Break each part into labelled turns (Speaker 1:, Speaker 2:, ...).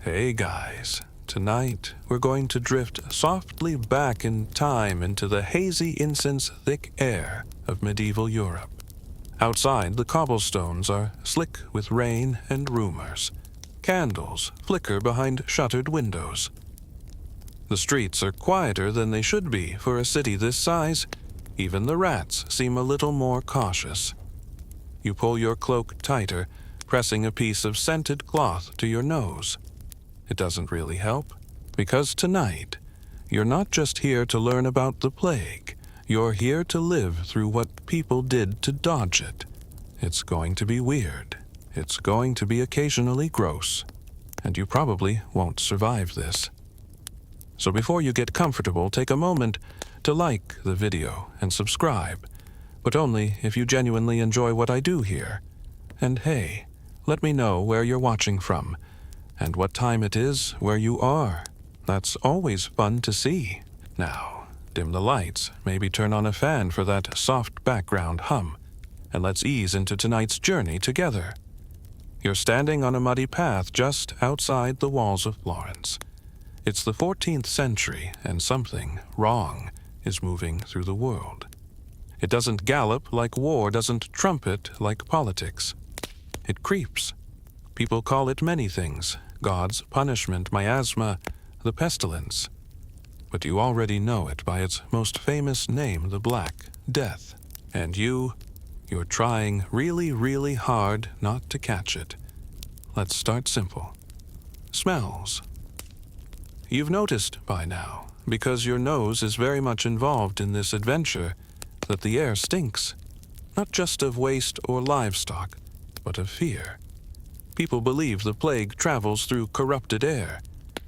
Speaker 1: Hey guys, tonight we're going to drift softly back in time into the hazy incense-thick air of medieval Europe. Outside, the cobblestones are slick with rain and rumors. Candles flicker behind shuttered windows. The streets are quieter than they should be for a city this size. Even the rats seem a little more cautious. You pull your cloak tighter, pressing a piece of scented cloth to your nose. It doesn't really help, because tonight, you're not just here to learn about the plague. You're here to live through what people did to dodge it. It's going to be weird. It's going to be occasionally gross. And you probably won't survive this. So before you get comfortable, take a moment to like the video and subscribe, but only if you genuinely enjoy what I do here. And hey, let me know where you're watching from, and what time it is where you are. That's always fun to see. Now, dim the lights, maybe turn on a fan for that soft background hum, and let's ease into tonight's journey together. You're standing on a muddy path just outside the walls of Florence. It's the 14th century, and something wrong is moving through the world. It doesn't gallop like war, doesn't trumpet like politics. It creeps. People call it many things: God's punishment, miasma, the pestilence. But you already know it by its most famous name, the Black Death. And you're trying really, really hard not to catch it. Let's start simple. Smells. You've noticed by now, because your nose is very much involved in this adventure, that the air stinks. Not just of waste or livestock, but of fear. People believe the plague travels through corrupted air.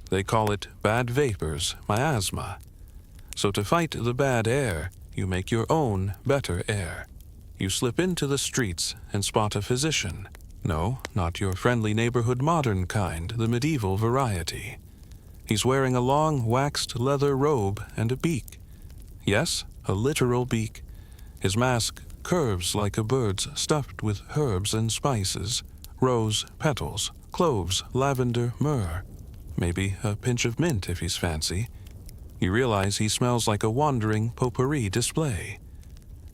Speaker 1: They call it bad vapors, miasma. So to fight the bad air, you make your own better air. You slip into the streets and spot a physician. No, not your friendly neighborhood modern kind, the medieval variety. He's wearing a long waxed leather robe and a beak. Yes, a literal beak. His mask curves like a bird's, stuffed with herbs and spices. Rose petals, cloves, lavender, myrrh. Maybe a pinch of mint if he's fancy. You realize he smells like a wandering potpourri display.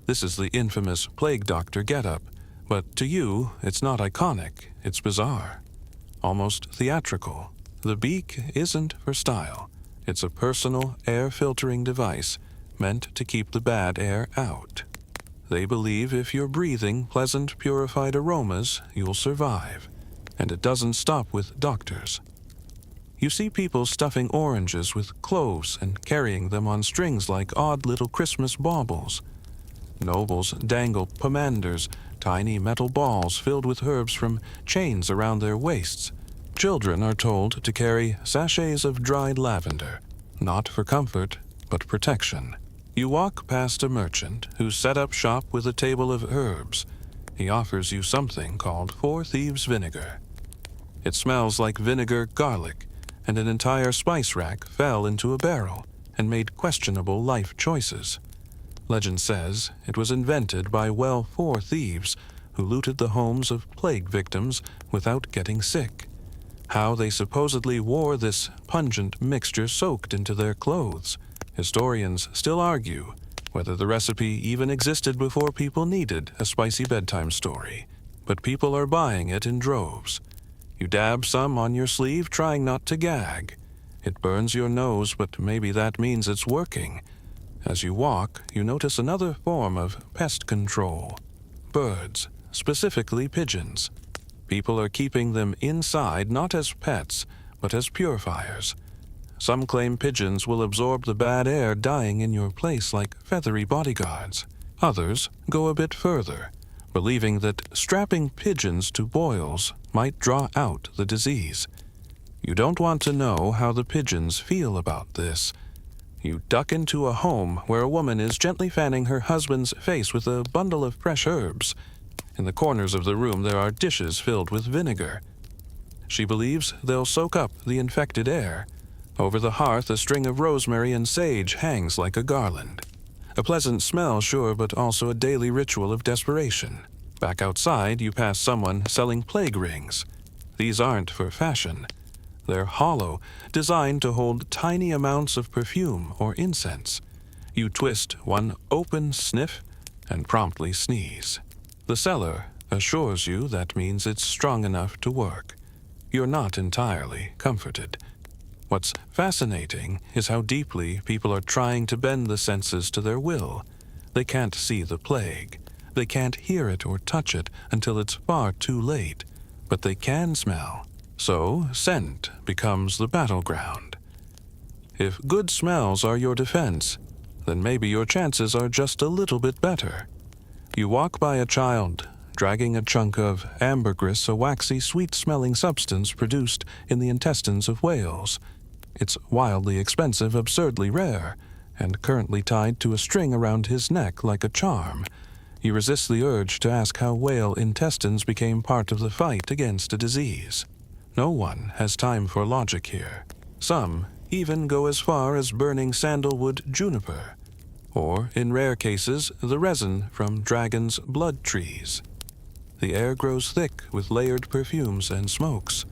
Speaker 1: This is the infamous plague doctor getup, but to you, it's not iconic, it's bizarre. Almost theatrical. The beak isn't for style. It's a personal air-filtering device meant to keep the bad air out. They believe if you're breathing pleasant, purified aromas, you'll survive. And it doesn't stop with doctors. You see people stuffing oranges with cloves and carrying them on strings like odd little Christmas baubles. Nobles dangle pomanders, tiny metal balls filled with herbs from chains around their waists. Children are told to carry sachets of dried lavender, not for comfort, but protection. You walk past a merchant who's set up shop with a table of herbs. He offers you something called Four Thieves vinegar. It smells like vinegar garlic, and an entire spice rack fell into a barrel and made questionable life choices. Legend says it was invented by four thieves who looted the homes of plague victims without getting sick. How they supposedly wore this pungent mixture soaked into their clothes. Historians still argue whether the recipe even existed before people needed a spicy bedtime story. But people are buying it in droves. You dab some on your sleeve, trying not to gag. It burns your nose, but maybe that means it's working. As you walk, you notice another form of pest control. Birds, specifically pigeons. People are keeping them inside not as pets, but as purifiers. Some claim pigeons will absorb the bad air dying in your place like feathery bodyguards. Others go a bit further, believing that strapping pigeons to boils might draw out the disease. You don't want to know how the pigeons feel about this. You duck into a home where a woman is gently fanning her husband's face with a bundle of fresh herbs. In the corners of the room there are dishes filled with vinegar. She believes they'll soak up the infected air. Over the hearth, a string of rosemary and sage hangs like a garland. A pleasant smell, sure, but also a daily ritual of desperation. Back outside, you pass someone selling plague rings. These aren't for fashion. They're hollow, designed to hold tiny amounts of perfume or incense. You twist one open sniff and promptly sneeze. The seller assures you that means it's strong enough to work. You're not entirely comforted. What's fascinating is how deeply people are trying to bend the senses to their will. They can't see the plague. They can't hear it or touch it until it's far too late. But they can smell. So scent becomes the battleground. If good smells are your defense, then maybe your chances are just a little bit better. You walk by a child dragging a chunk of ambergris, a waxy, sweet-smelling substance produced in the intestines of whales. It's wildly expensive, absurdly rare, and currently tied to a string around his neck like a charm. You resist the urge to ask how whale intestines became part of the fight against a disease. No one has time for logic here. Some even go as far as burning sandalwood juniper, or, in rare cases, the resin from dragons' blood trees. The air grows thick with layered perfumes and smokes.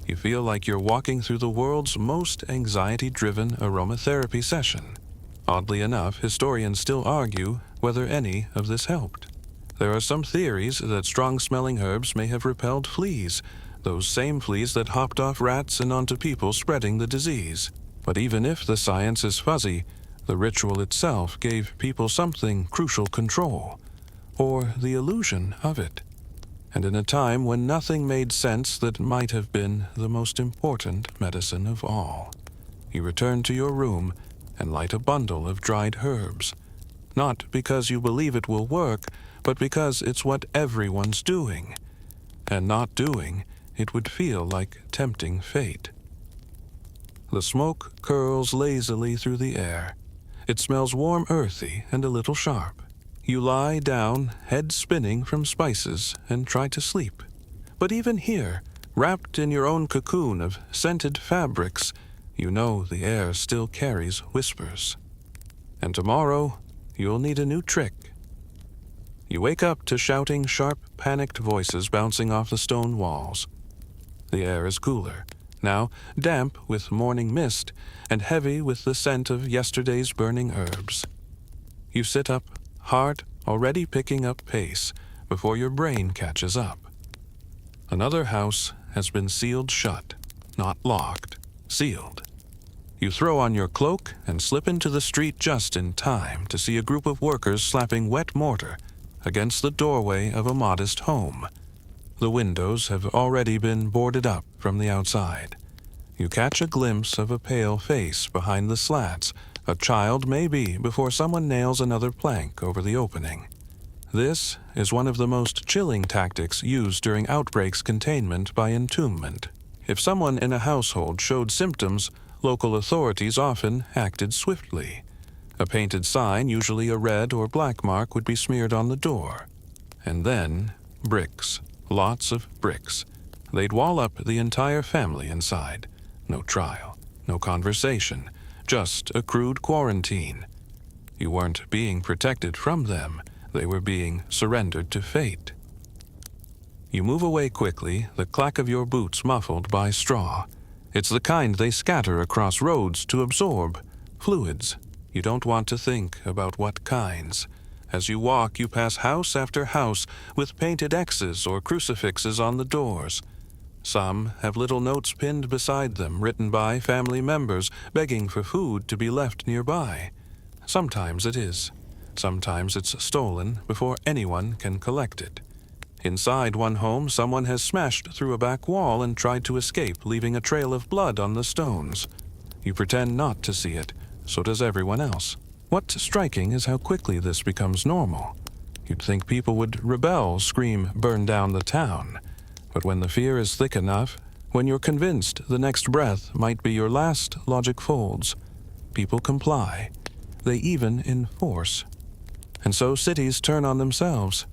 Speaker 1: You feel like you're walking through the world's most anxiety-driven aromatherapy session. Oddly enough, historians still argue whether any of this helped. There are some theories that strong-smelling herbs may have repelled fleas, those same fleas that hopped off rats and onto people, spreading the disease. But even if the science is fuzzy, the ritual itself gave people something crucial: control, or the illusion of it. And in a time when nothing made sense, that might have been the most important medicine of all. You return to your room and light a bundle of dried herbs. Not because you believe it will work, but because it's what everyone's doing. And not doing it would feel like tempting fate. The smoke curls lazily through the air. It smells warm, earthy, and a little sharp. You lie down, head spinning from spices, and try to sleep. But even here, wrapped in your own cocoon of scented fabrics, you know the air still carries whispers. And tomorrow, you'll need a new trick. You wake up to shouting, sharp, panicked voices bouncing off the stone walls. The air is cooler, now damp with morning mist and heavy with the scent of yesterday's burning herbs. You sit up, heart already picking up pace before your brain catches up. Another house has been sealed shut, not locked, sealed. You throw on your cloak and slip into the street just in time to see a group of workers slapping wet mortar against the doorway of a modest home. The windows have already been boarded up from the outside. You catch a glimpse of a pale face behind the slats, a child maybe, before someone nails another plank over the opening. This is one of the most chilling tactics used during outbreaks containment by entombment. If someone in a household showed symptoms, local authorities often acted swiftly. A painted sign, usually a red or black mark, would be smeared on the door. And then, bricks. Lots of bricks. They'd wall up the entire family inside. No trial, no conversation, just a crude quarantine. You weren't being protected from them. They were being surrendered to fate. You move away quickly, the clack of your boots muffled by straw. It's the kind they scatter across roads to absorb fluids. You don't want to think about what kinds. As you walk, you pass house after house with painted X's or crucifixes on the doors. Some have little notes pinned beside them, written by family members, begging for food to be left nearby. Sometimes it is. Sometimes it's stolen before anyone can collect it. Inside one home, someone has smashed through a back wall and tried to escape, leaving a trail of blood on the stones. You pretend not to see it. So does everyone else. What's striking is how quickly this becomes normal. You'd think people would rebel, scream, burn down the town. But when the fear is thick enough, when you're convinced the next breath might be your last, logic folds. People comply. They even enforce. And so cities turn on themselves.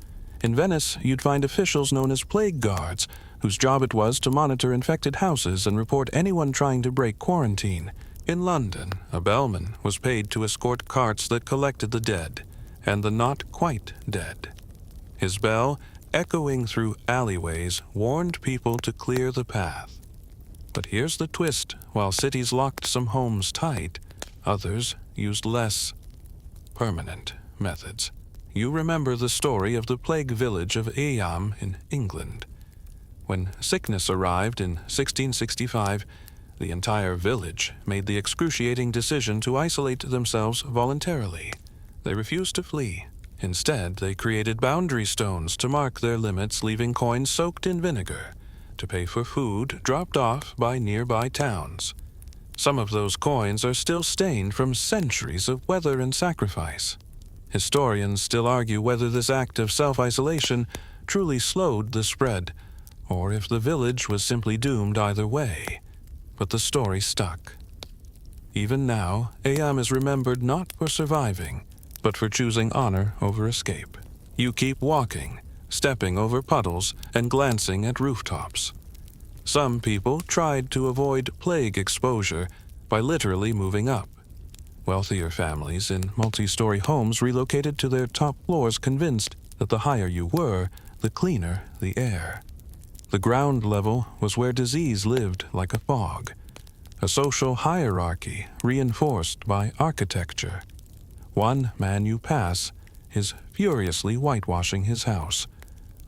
Speaker 1: In Venice, you'd find officials known as plague guards, whose job it was to monitor infected houses and report anyone trying to break quarantine. In London, a bellman was paid to escort carts that collected the dead, and the not quite dead. His bell, echoing through alleyways, warned people to clear the path. But here's the twist. While cities locked some homes tight, others used less permanent methods. You remember the story of the plague village of Eyam in England. When sickness arrived in 1665, the entire village made the excruciating decision to isolate themselves voluntarily. They refused to flee. Instead, they created boundary stones to mark their limits, leaving coins soaked in vinegar to pay for food dropped off by nearby towns. Some of those coins are still stained from centuries of weather and sacrifice. Historians still argue whether this act of self-isolation truly slowed the spread, or if the village was simply doomed either way. But the story stuck. Even now, Eyam is remembered not for surviving, but for choosing honor over escape. You keep walking, stepping over puddles and glancing at rooftops. Some people tried to avoid plague exposure by literally moving up. Wealthier families in multi-story homes relocated to their top floors, convinced that the higher you were, the cleaner the air. The ground level was where disease lived like a fog, a social hierarchy reinforced by architecture. One man you pass is furiously whitewashing his house.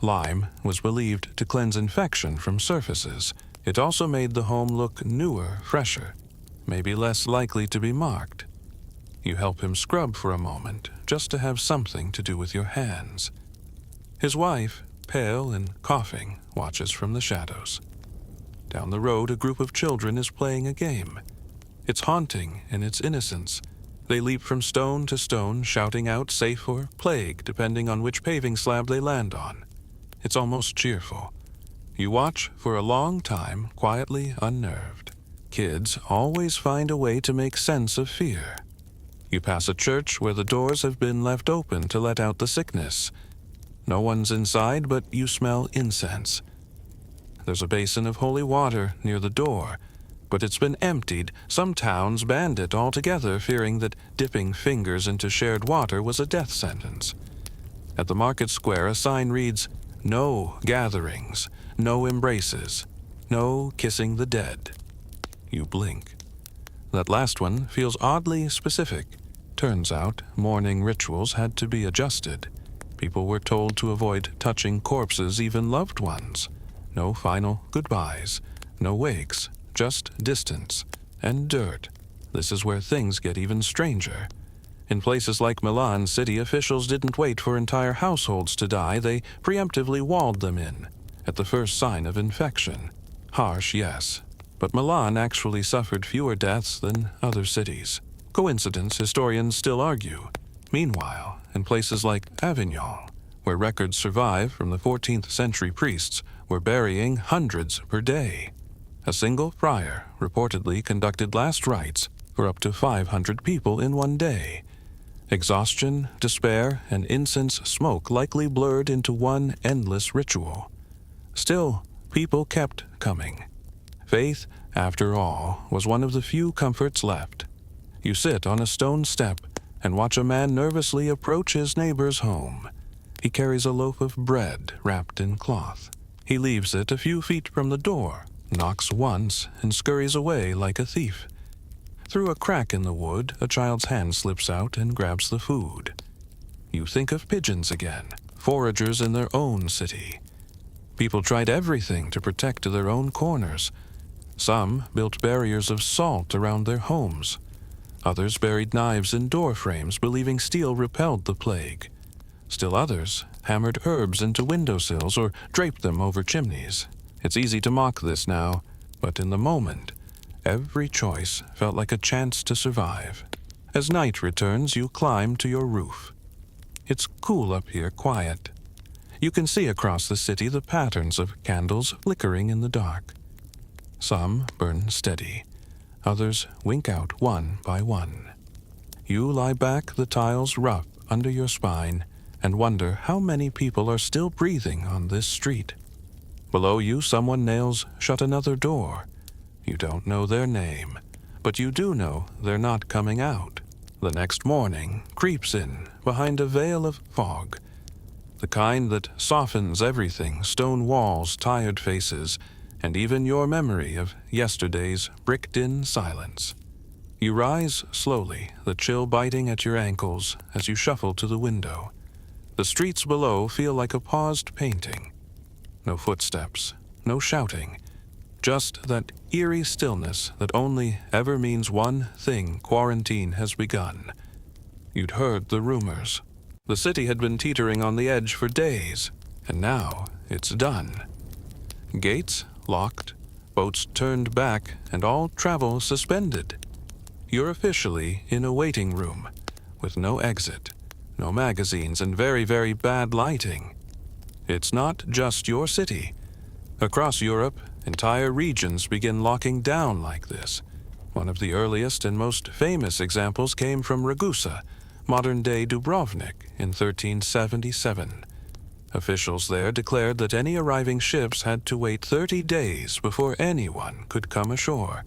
Speaker 1: Lime was believed to cleanse infection from surfaces. It also made the home look newer, fresher, maybe less likely to be marked. You help him scrub for a moment, just to have something to do with your hands. His wife, pale and coughing, watches from the shadows. Down the road, a group of children is playing a game. It's haunting in its innocence. They leap from stone to stone, shouting out safe or plague, depending on which paving slab they land on. It's almost cheerful. You watch for a long time, quietly unnerved. Kids always find a way to make sense of fear. You pass a church where the doors have been left open to let out the sickness. No one's inside, but you smell incense. There's a basin of holy water near the door, but it's been emptied. Some towns banned it altogether, fearing that dipping fingers into shared water was a death sentence. At the market square, a sign reads, "No gatherings, no embraces, no kissing the dead." You blink. That last one feels oddly specific. Turns out, mourning rituals had to be adjusted. People were told to avoid touching corpses, even loved ones. No final goodbyes, no wakes, just distance and dirt. This is where things get even stranger. In places like Milan, city officials didn't wait for entire households to die. They preemptively walled them in at the first sign of infection. Harsh, yes, but Milan actually suffered fewer deaths than other cities. Coincidence, historians still argue. Meanwhile, in places like Avignon, where records survive from the 14th century, priests were burying hundreds per day. A single friar reportedly conducted last rites for up to 500 people in one day. Exhaustion, despair, and incense smoke likely blurred into one endless ritual. Still, people kept coming. Faith, after all, was one of the few comforts left. You sit on a stone step and watch a man nervously approach his neighbor's home. He carries a loaf of bread wrapped in cloth. He leaves it a few feet from the door, knocks once, and scurries away like a thief. Through a crack in the wood, a child's hand slips out and grabs the food. You think of pigeons again, foragers in their own city. People tried everything to protect their own corners. Some built barriers of salt around their homes. Others buried knives in door frames, believing steel repelled the plague. Still others hammered herbs into windowsills or draped them over chimneys. It's easy to mock this now, but in the moment, every choice felt like a chance to survive. As night returns, you climb to your roof. It's cool up here, quiet. You can see across the city the patterns of candles flickering in the dark. Some burn steady. Others wink out one by one. You lie back, the tiles rough under your spine, and wonder how many people are still breathing on this street. Below you, someone nails shut another door. You don't know their name, but you do know they're not coming out. The next morning creeps in behind a veil of fog, the kind that softens everything: stone walls, tired faces, and even your memory of yesterday's bricked-in silence. You rise slowly, the chill biting at your ankles as you shuffle to the window. The streets below feel like a paused painting. No footsteps, no shouting, just that eerie stillness that only ever means one thing: quarantine has begun. You'd heard the rumors. The city had been teetering on the edge for days, and now it's done. Gates locked, boats turned back, and all travel suspended. You're officially in a waiting room, with no exit, no magazines, and very, very bad lighting. It's not just your city. Across Europe, entire regions begin locking down like this. One of the earliest and most famous examples came from Ragusa, modern-day Dubrovnik, in 1377. Officials there declared that any arriving ships had to wait 30 days before anyone could come ashore.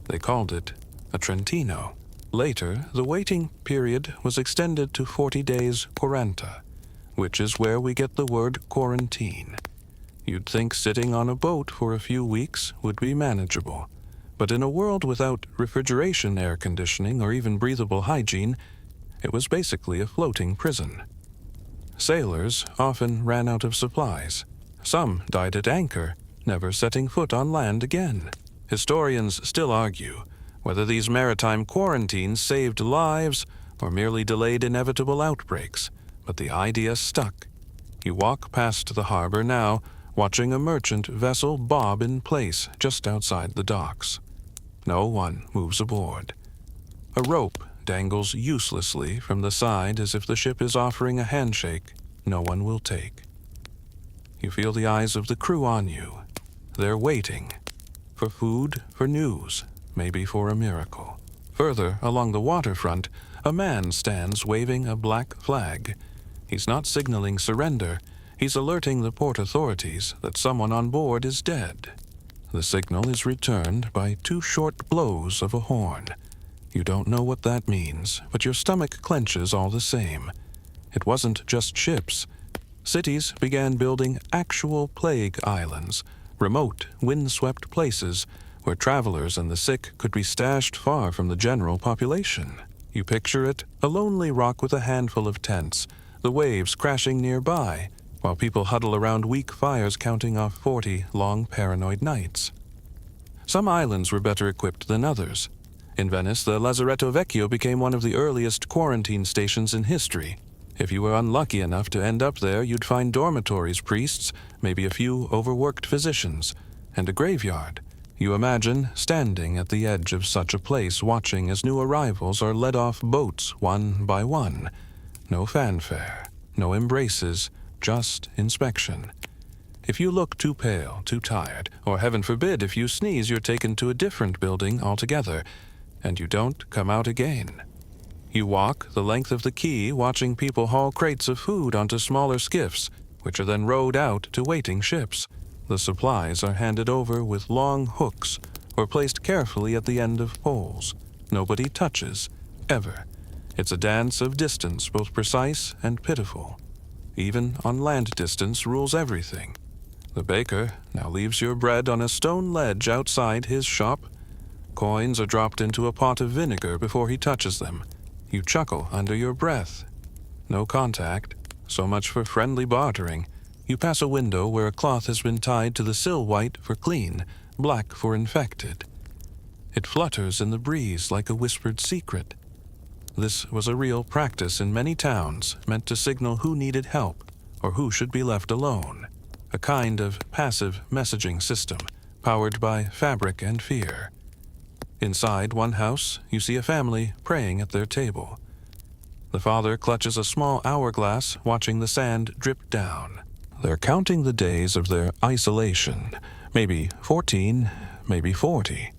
Speaker 1: They called it a Trentino. Later, the waiting period was extended to 40 days quaranta, which is where we get the word quarantine. You'd think sitting on a boat for a few weeks would be manageable, but in a world without refrigeration, air conditioning, or even breathable hygiene, it was basically a floating prison. Sailors often ran out of supplies. Some died at anchor, never setting foot on land again. Historians still argue whether these maritime quarantines saved lives or merely delayed inevitable outbreaks, but the idea stuck. You walk past the harbor now, watching a merchant vessel bob in place just outside the docks. No one moves aboard. A rope dangles uselessly from the side as if the ship is offering a handshake no one will take. You feel the eyes of the crew on you. They're waiting for food, for news, maybe for a miracle. Further along the waterfront, a man stands waving a black flag. He's not signaling surrender. He's alerting the port authorities that someone on board is dead. The signal is returned by 2 short blows of a horn. You don't know what that means, but your stomach clenches all the same. It wasn't just ships. Cities began building actual plague islands, remote, windswept places where travelers and the sick could be stashed far from the general population. You picture it, a lonely rock with a handful of tents, the waves crashing nearby, while people huddle around weak fires counting off 40 long paranoid nights. Some islands were better equipped than others. In Venice, the Lazaretto Vecchio became one of the earliest quarantine stations in history. If you were unlucky enough to end up there, you'd find dormitories, priests, maybe a few overworked physicians, and a graveyard. You imagine standing at the edge of such a place, watching as new arrivals are led off boats one by one. No fanfare, no embraces, just inspection. If you look too pale, too tired, or heaven forbid, if you sneeze, you're taken to a different building altogether, and you don't come out again. You walk the length of the quay, watching people haul crates of food onto smaller skiffs, which are then rowed out to waiting ships. The supplies are handed over with long hooks or placed carefully at the end of poles. Nobody touches, ever. It's a dance of distance, both precise and pitiful. Even on land, distance rules everything. The baker now leaves your bread on a stone ledge outside his shop. Coins are dropped into a pot of vinegar before he touches them. You chuckle under your breath. No contact. So much for friendly bartering. You pass a window where a cloth has been tied to the sill, white for clean, black for infected. It flutters in the breeze like a whispered secret. This was a real practice in many towns, meant to signal who needed help or who should be left alone. A kind of passive messaging system, powered by fabric and fear. Inside one house, you see a family praying at their table. The father clutches a small hourglass, watching the sand drip down. They're counting the days of their isolation. Maybe 14, maybe 40.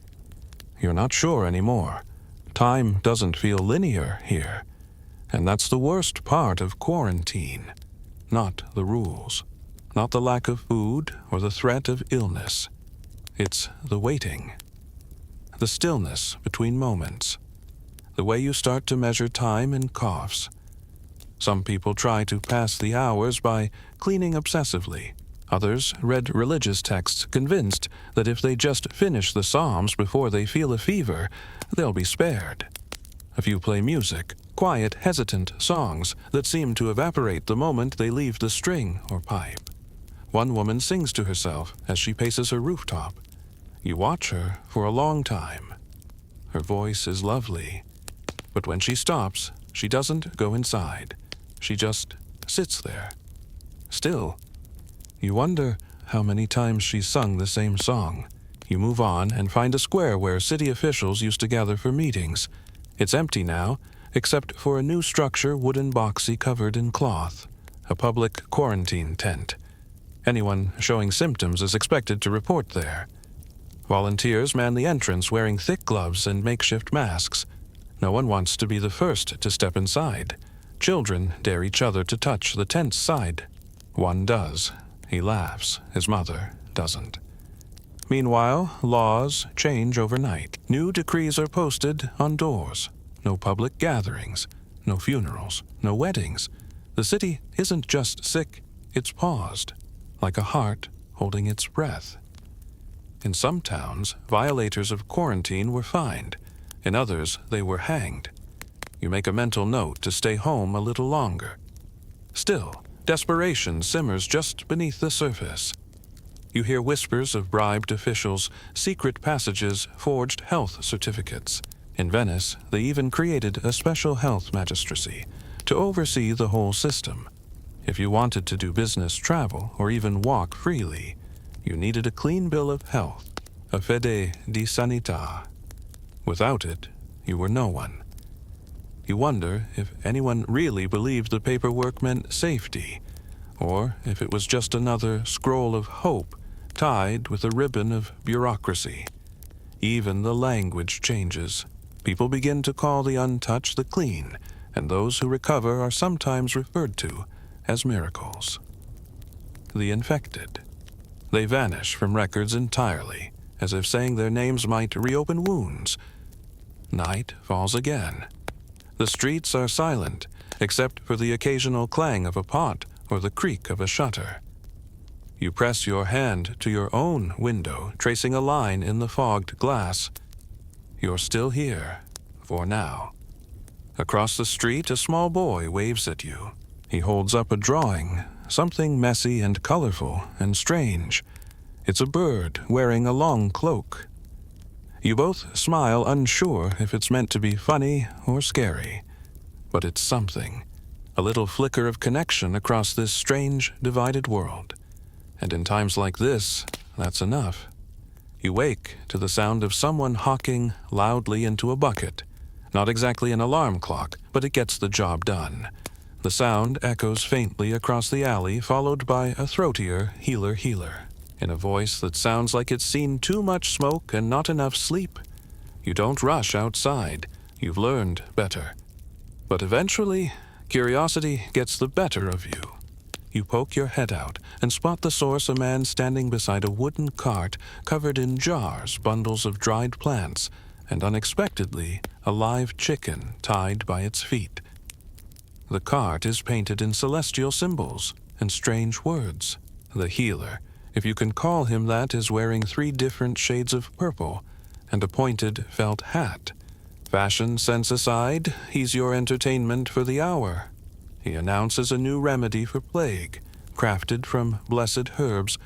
Speaker 1: You're not sure anymore. Time doesn't feel linear here. And that's the worst part of quarantine. Not the rules. Not the lack of food or the threat of illness. It's the waiting. The stillness between moments. The way you start to measure time in coughs. Some people try to pass the hours by cleaning obsessively. Others read religious texts, convinced that if they just finish the Psalms before they feel a fever, they'll be spared. A few play music, quiet, hesitant songs that seem to evaporate the moment they leave the string or pipe. One woman sings to herself as she paces her rooftop. You watch her for a long time. Her voice is lovely, but when she stops, she doesn't go inside. She just sits there, still. You wonder how many times she's sung the same song. You move on and find a square where city officials used to gather for meetings. It's empty now, except for a new structure, wooden boxy covered in cloth, a public quarantine tent. Anyone showing symptoms is expected to report there. Volunteers man the entrance wearing thick gloves and makeshift masks. No one wants to be the first to step inside. Children dare each other to touch the tent's side. One does. He laughs. His mother doesn't. Meanwhile, laws change overnight. New decrees are posted on doors. No public gatherings. No funerals. No weddings. The city isn't just sick, it's paused, like a heart holding its breath. In some towns, violators of quarantine were fined. In others, they were hanged. You make a mental note to stay home a little longer. Still, desperation simmers just beneath the surface. You hear whispers of bribed officials, secret passages, forged health certificates. In Venice, they even created a special health magistracy to oversee the whole system. If you wanted to do business travel or even walk freely, you needed a clean bill of health, a fede di sanità. Without it, you were no one. You wonder if anyone really believed the paperwork meant safety, or if it was just another scroll of hope tied with a ribbon of bureaucracy. Even the language changes. People begin to call the untouched the clean, and those who recover are sometimes referred to as miracles. The infected. They vanish from records entirely, as if saying their names might reopen wounds. Night falls again. The streets are silent, except for the occasional clang of a pot or the creak of a shutter. You press your hand to your own window, tracing a line in the fogged glass. You're still here, for now. Across the street, a small boy waves at you. He holds up a drawing, something messy and colorful and strange. It's a bird wearing a long cloak. You both smile, unsure if it's meant to be funny or scary. But it's something. A little flicker of connection across this strange, divided world. And in times like this, that's enough. You wake to the sound of someone hawking loudly into a bucket. Not exactly an alarm clock, but it gets the job done. The sound echoes faintly across the alley, followed by a throatier healer, in a voice that sounds like it's seen too much smoke and not enough sleep. You don't rush outside. You've learned better. But eventually, curiosity gets the better of you. You poke your head out and spot the source, a man standing beside a wooden cart covered in jars, bundles of dried plants, and unexpectedly, a live chicken tied by its feet. The cart is painted in celestial symbols and strange words. The healer, if you can call him that, is wearing 3 different shades of purple and a pointed felt hat. Fashion sense aside, he's your entertainment for the hour. He announces a new remedy for plague, crafted from blessed herbs,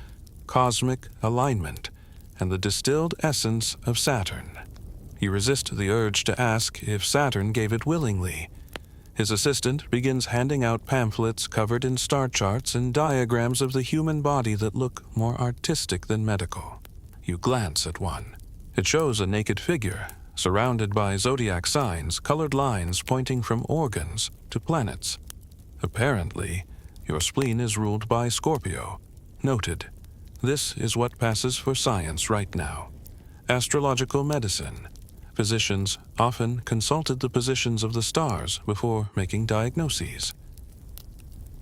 Speaker 1: cosmic alignment, and the distilled essence of Saturn. You resist the urge to ask if Saturn gave it willingly. His assistant begins handing out pamphlets covered in star charts and diagrams of the human body that look more artistic than medical. You glance at one. It shows a naked figure, surrounded by zodiac signs, colored lines pointing from organs to planets. Apparently, your spleen is ruled by Scorpio. Noted. This is what passes for science right now. Astrological medicine. Physicians often consulted the positions of the stars before making diagnoses.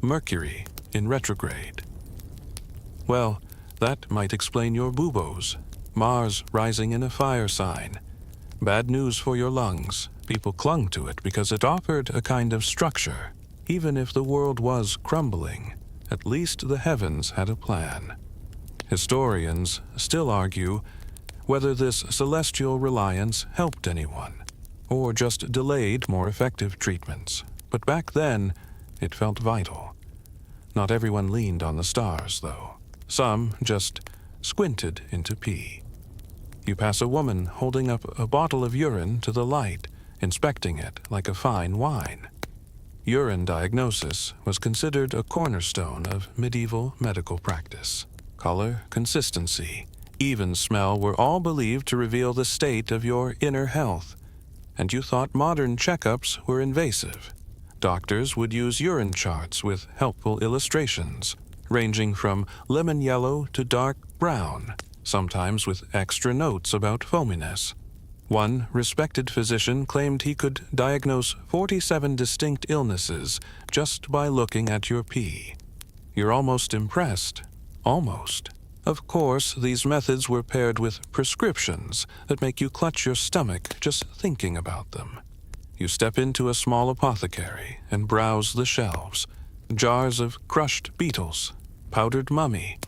Speaker 1: Mercury in retrograde. Well, that might explain your buboes. Mars rising in a fire sign. Bad news for your lungs. People clung to it because it offered a kind of structure, even if the world was crumbling. At least the heavens had a plan. Historians still argue whether this celestial reliance helped anyone, or just delayed more effective treatments. But back then, it felt vital. Not everyone leaned on the stars, though. Some just squinted into pee. You pass a woman holding up a bottle of urine to the light, inspecting it like a fine wine. Urine diagnosis was considered a cornerstone of medieval medical practice. Color, consistency, even smell were all believed to reveal the state of your inner health, and you thought modern checkups were invasive. Doctors would use urine charts with helpful illustrations, ranging from lemon yellow to dark brown, sometimes with extra notes about foaminess. One respected physician claimed he could diagnose 47 distinct illnesses just by looking at your pee. You're almost impressed. Almost. Of course, these methods were paired with prescriptions that make you clutch your stomach just thinking about them. You step into a small apothecary and browse the shelves. Jars of crushed beetles, powdered mummy.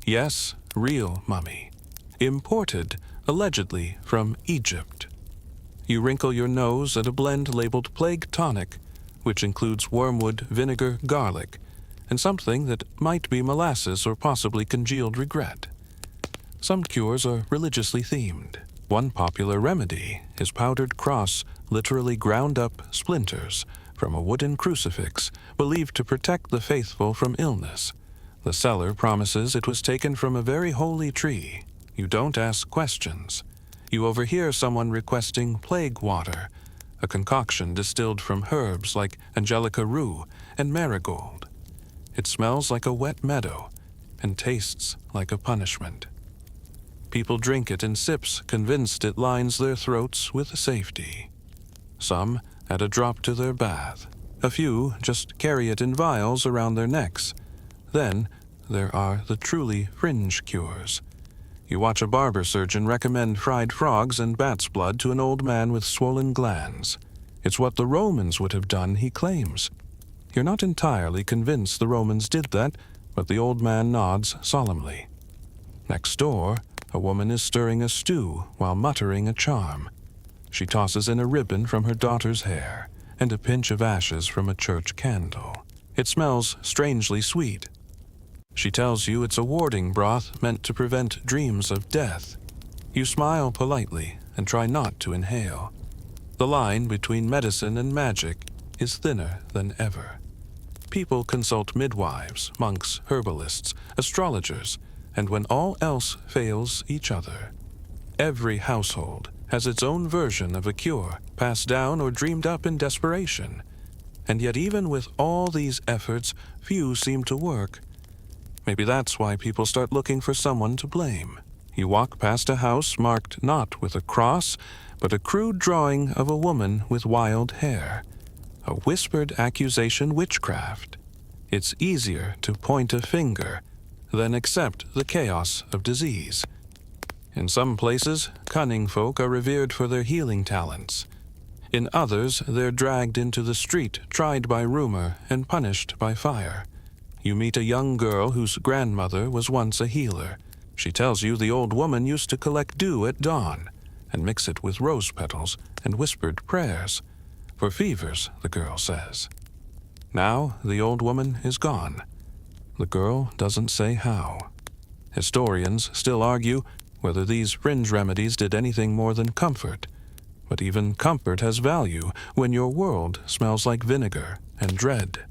Speaker 1: Yes, real mummy. Imported, allegedly, from Egypt. You wrinkle your nose at a blend labeled Plague Tonic, which includes wormwood, vinegar, garlic, and something that might be molasses or possibly congealed regret. Some cures are religiously themed. One popular remedy is powdered cross, literally ground up splinters from a wooden crucifix believed to protect the faithful from illness. The seller promises it was taken from a very holy tree. You don't ask questions. You overhear someone requesting plague water, a concoction distilled from herbs like angelica rue and marigold. It smells like a wet meadow and tastes like a punishment. People drink it in sips, convinced it lines their throats with safety. Some add a drop to their bath. A few just carry it in vials around their necks. Then there are the truly fringe cures. You watch a barber surgeon recommend fried frogs and bat's blood to an old man with swollen glands. It's what the Romans would have done, he claims. You're not entirely convinced the Romans did that, but the old man nods solemnly. Next door, a woman is stirring a stew while muttering a charm. She tosses in a ribbon from her daughter's hair and a pinch of ashes from a church candle. It smells strangely sweet. She tells you it's a warding broth meant to prevent dreams of death. You smile politely and try not to inhale. The line between medicine and magic is thinner than ever. People consult midwives, monks, herbalists, astrologers, and when all else fails, each other. Every household has its own version of a cure, passed down or dreamed up in desperation. And yet even with all these efforts, few seem to work. Maybe that's why people start looking for someone to blame. You walk past a house marked not with a cross, but a crude drawing of a woman with wild hair. A whispered accusation witchcraft. It's easier to point a finger than accept the chaos of disease. In some places, cunning folk are revered for their healing talents. In others, they're dragged into the street, tried by rumor, and punished by fire. You meet a young girl whose grandmother was once a healer. She tells you the old woman used to collect dew at dawn and mix it with rose petals and whispered prayers. For fevers, the girl says. Now the old woman is gone. The girl doesn't say how. Historians still argue whether these fringe remedies did anything more than comfort. But even comfort has value when your world smells like vinegar and dread.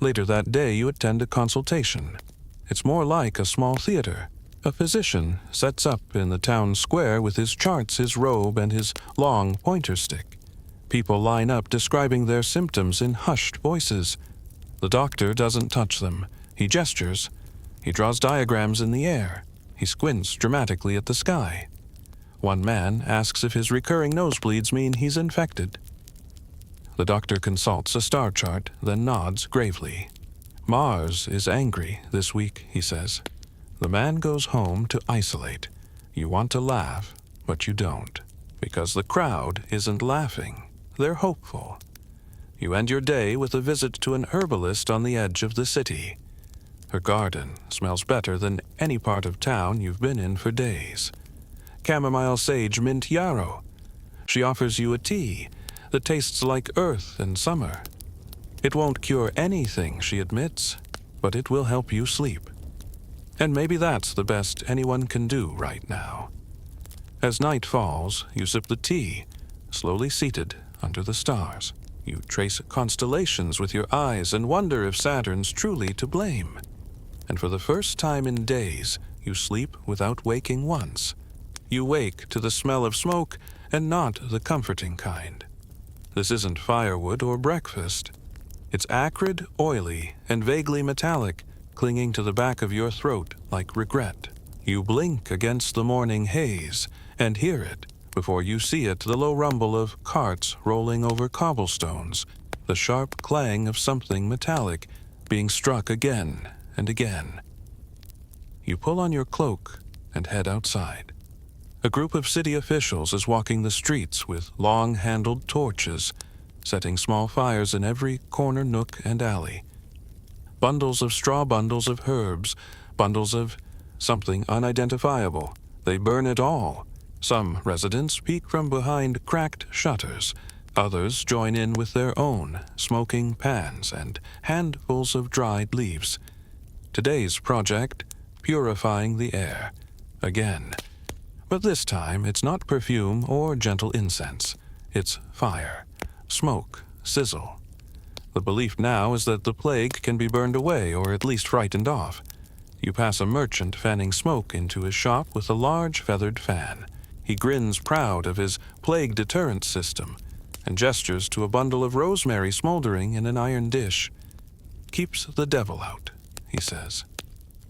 Speaker 1: Later that day you attend a consultation. It's more like a small theater. A physician sets up in the town square with his charts, his robe, and his long pointer stick. People line up describing their symptoms in hushed voices. The doctor doesn't touch them. He gestures. He draws diagrams in the air. He squints dramatically at the sky. One man asks if his recurring nosebleeds mean he's infected. The doctor consults a star chart, then nods gravely. Mars is angry this week, he says. The man goes home to isolate. You want to laugh, but you don't, because the crowd isn't laughing. They're hopeful. You end your day with a visit to an herbalist on the edge of the city. Her garden smells better than any part of town you've been in for days. Chamomile, sage, mint, yarrow. She offers you a tea that tastes like earth and summer. It won't cure anything, she admits, but it will help you sleep. And maybe that's the best anyone can do right now. As night falls, you sip the tea, slowly seated under the stars. You trace constellations with your eyes and wonder if Saturn's truly to blame. And for the first time in days, you sleep without waking once. You wake to the smell of smoke, and not the comforting kind. This isn't firewood or breakfast. It's acrid, oily, and vaguely metallic, clinging to the back of your throat like regret. You blink against the morning haze and hear it. Before you see it, the low rumble of carts rolling over cobblestones, the sharp clang of something metallic being struck again and again. You pull on your cloak and head outside. A group of city officials is walking the streets with long-handled torches, setting small fires in every corner, nook, and alley. Bundles of straw, bundles of herbs, bundles of something unidentifiable. They burn it all. Some residents peek from behind cracked shutters. Others join in with their own smoking pans and handfuls of dried leaves. Today's project, purifying the air. Again. But this time it's not perfume or gentle incense. It's fire, smoke, sizzle. The belief now is that the plague can be burned away or at least frightened off. You pass a merchant fanning smoke into his shop with a large feathered fan. He grins proud of his plague deterrent system and gestures to a bundle of rosemary smoldering in an iron dish. Keeps the devil out, he says.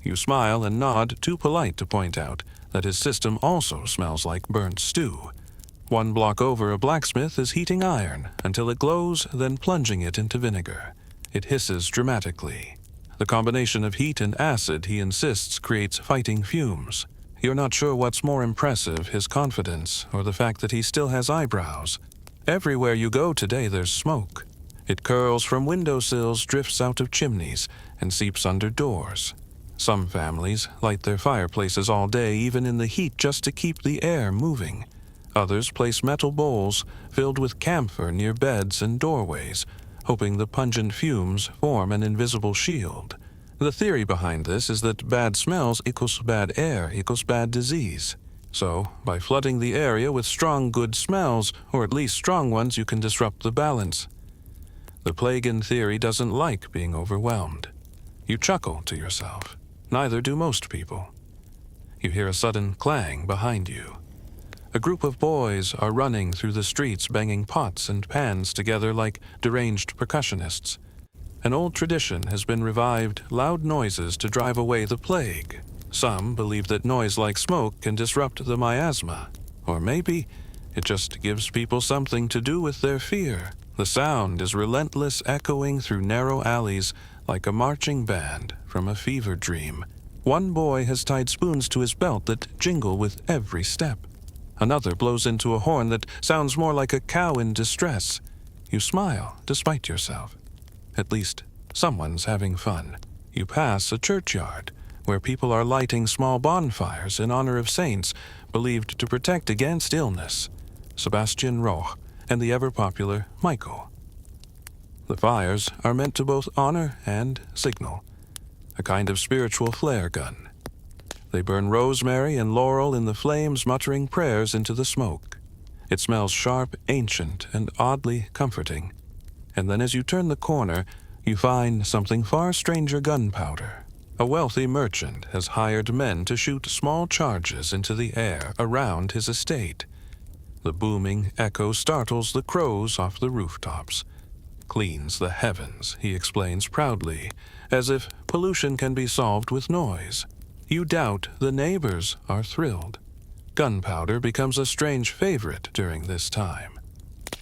Speaker 1: You smile and nod, too polite to point out that his system also smells like burnt stew. One block over, a blacksmith is heating iron until it glows, then plunging it into vinegar. It hisses dramatically. The combination of heat and acid, he insists, creates fighting fumes. You're not sure what's more impressive, his confidence or the fact that he still has eyebrows. Everywhere you go today there's smoke. It curls from windowsills, drifts out of chimneys, and seeps under doors. Some families light their fireplaces all day, even in the heat, just to keep the air moving. Others place metal bowls filled with camphor near beds and doorways, hoping the pungent fumes form an invisible shield. The theory behind this is that bad smells equals bad air equals bad disease. So, by flooding the area with strong good smells, or at least strong ones, you can disrupt the balance. The plague in theory doesn't like being overwhelmed. You chuckle to yourself. Neither do most people. You hear a sudden clang behind you. A group of boys are running through the streets, banging pots and pans together like deranged percussionists. An old tradition has been revived, loud noises to drive away the plague. Some believe that noise like smoke can disrupt the miasma. Or maybe it just gives people something to do with their fear. The sound is relentless, echoing through narrow alleys like a marching band from a fever dream. One boy has tied spoons to his belt that jingle with every step. Another blows into a horn that sounds more like a cow in distress. You smile, despite yourself. At least, someone's having fun. You pass a churchyard, where people are lighting small bonfires in honor of saints believed to protect against illness. Sebastian Roch and the ever-popular Michael. The fires are meant to both honor and signal. A kind of spiritual flare gun. They burn rosemary and laurel in the flames, muttering prayers into the smoke. It smells sharp, ancient, and oddly comforting. And then as you turn the corner, you find something far stranger: gunpowder. A wealthy merchant has hired men to shoot small charges into the air around his estate. The booming echo startles the crows off the rooftops. Cleans the heavens, he explains proudly, as if pollution can be solved with noise. You doubt the neighbors are thrilled. Gunpowder becomes a strange favorite during this time.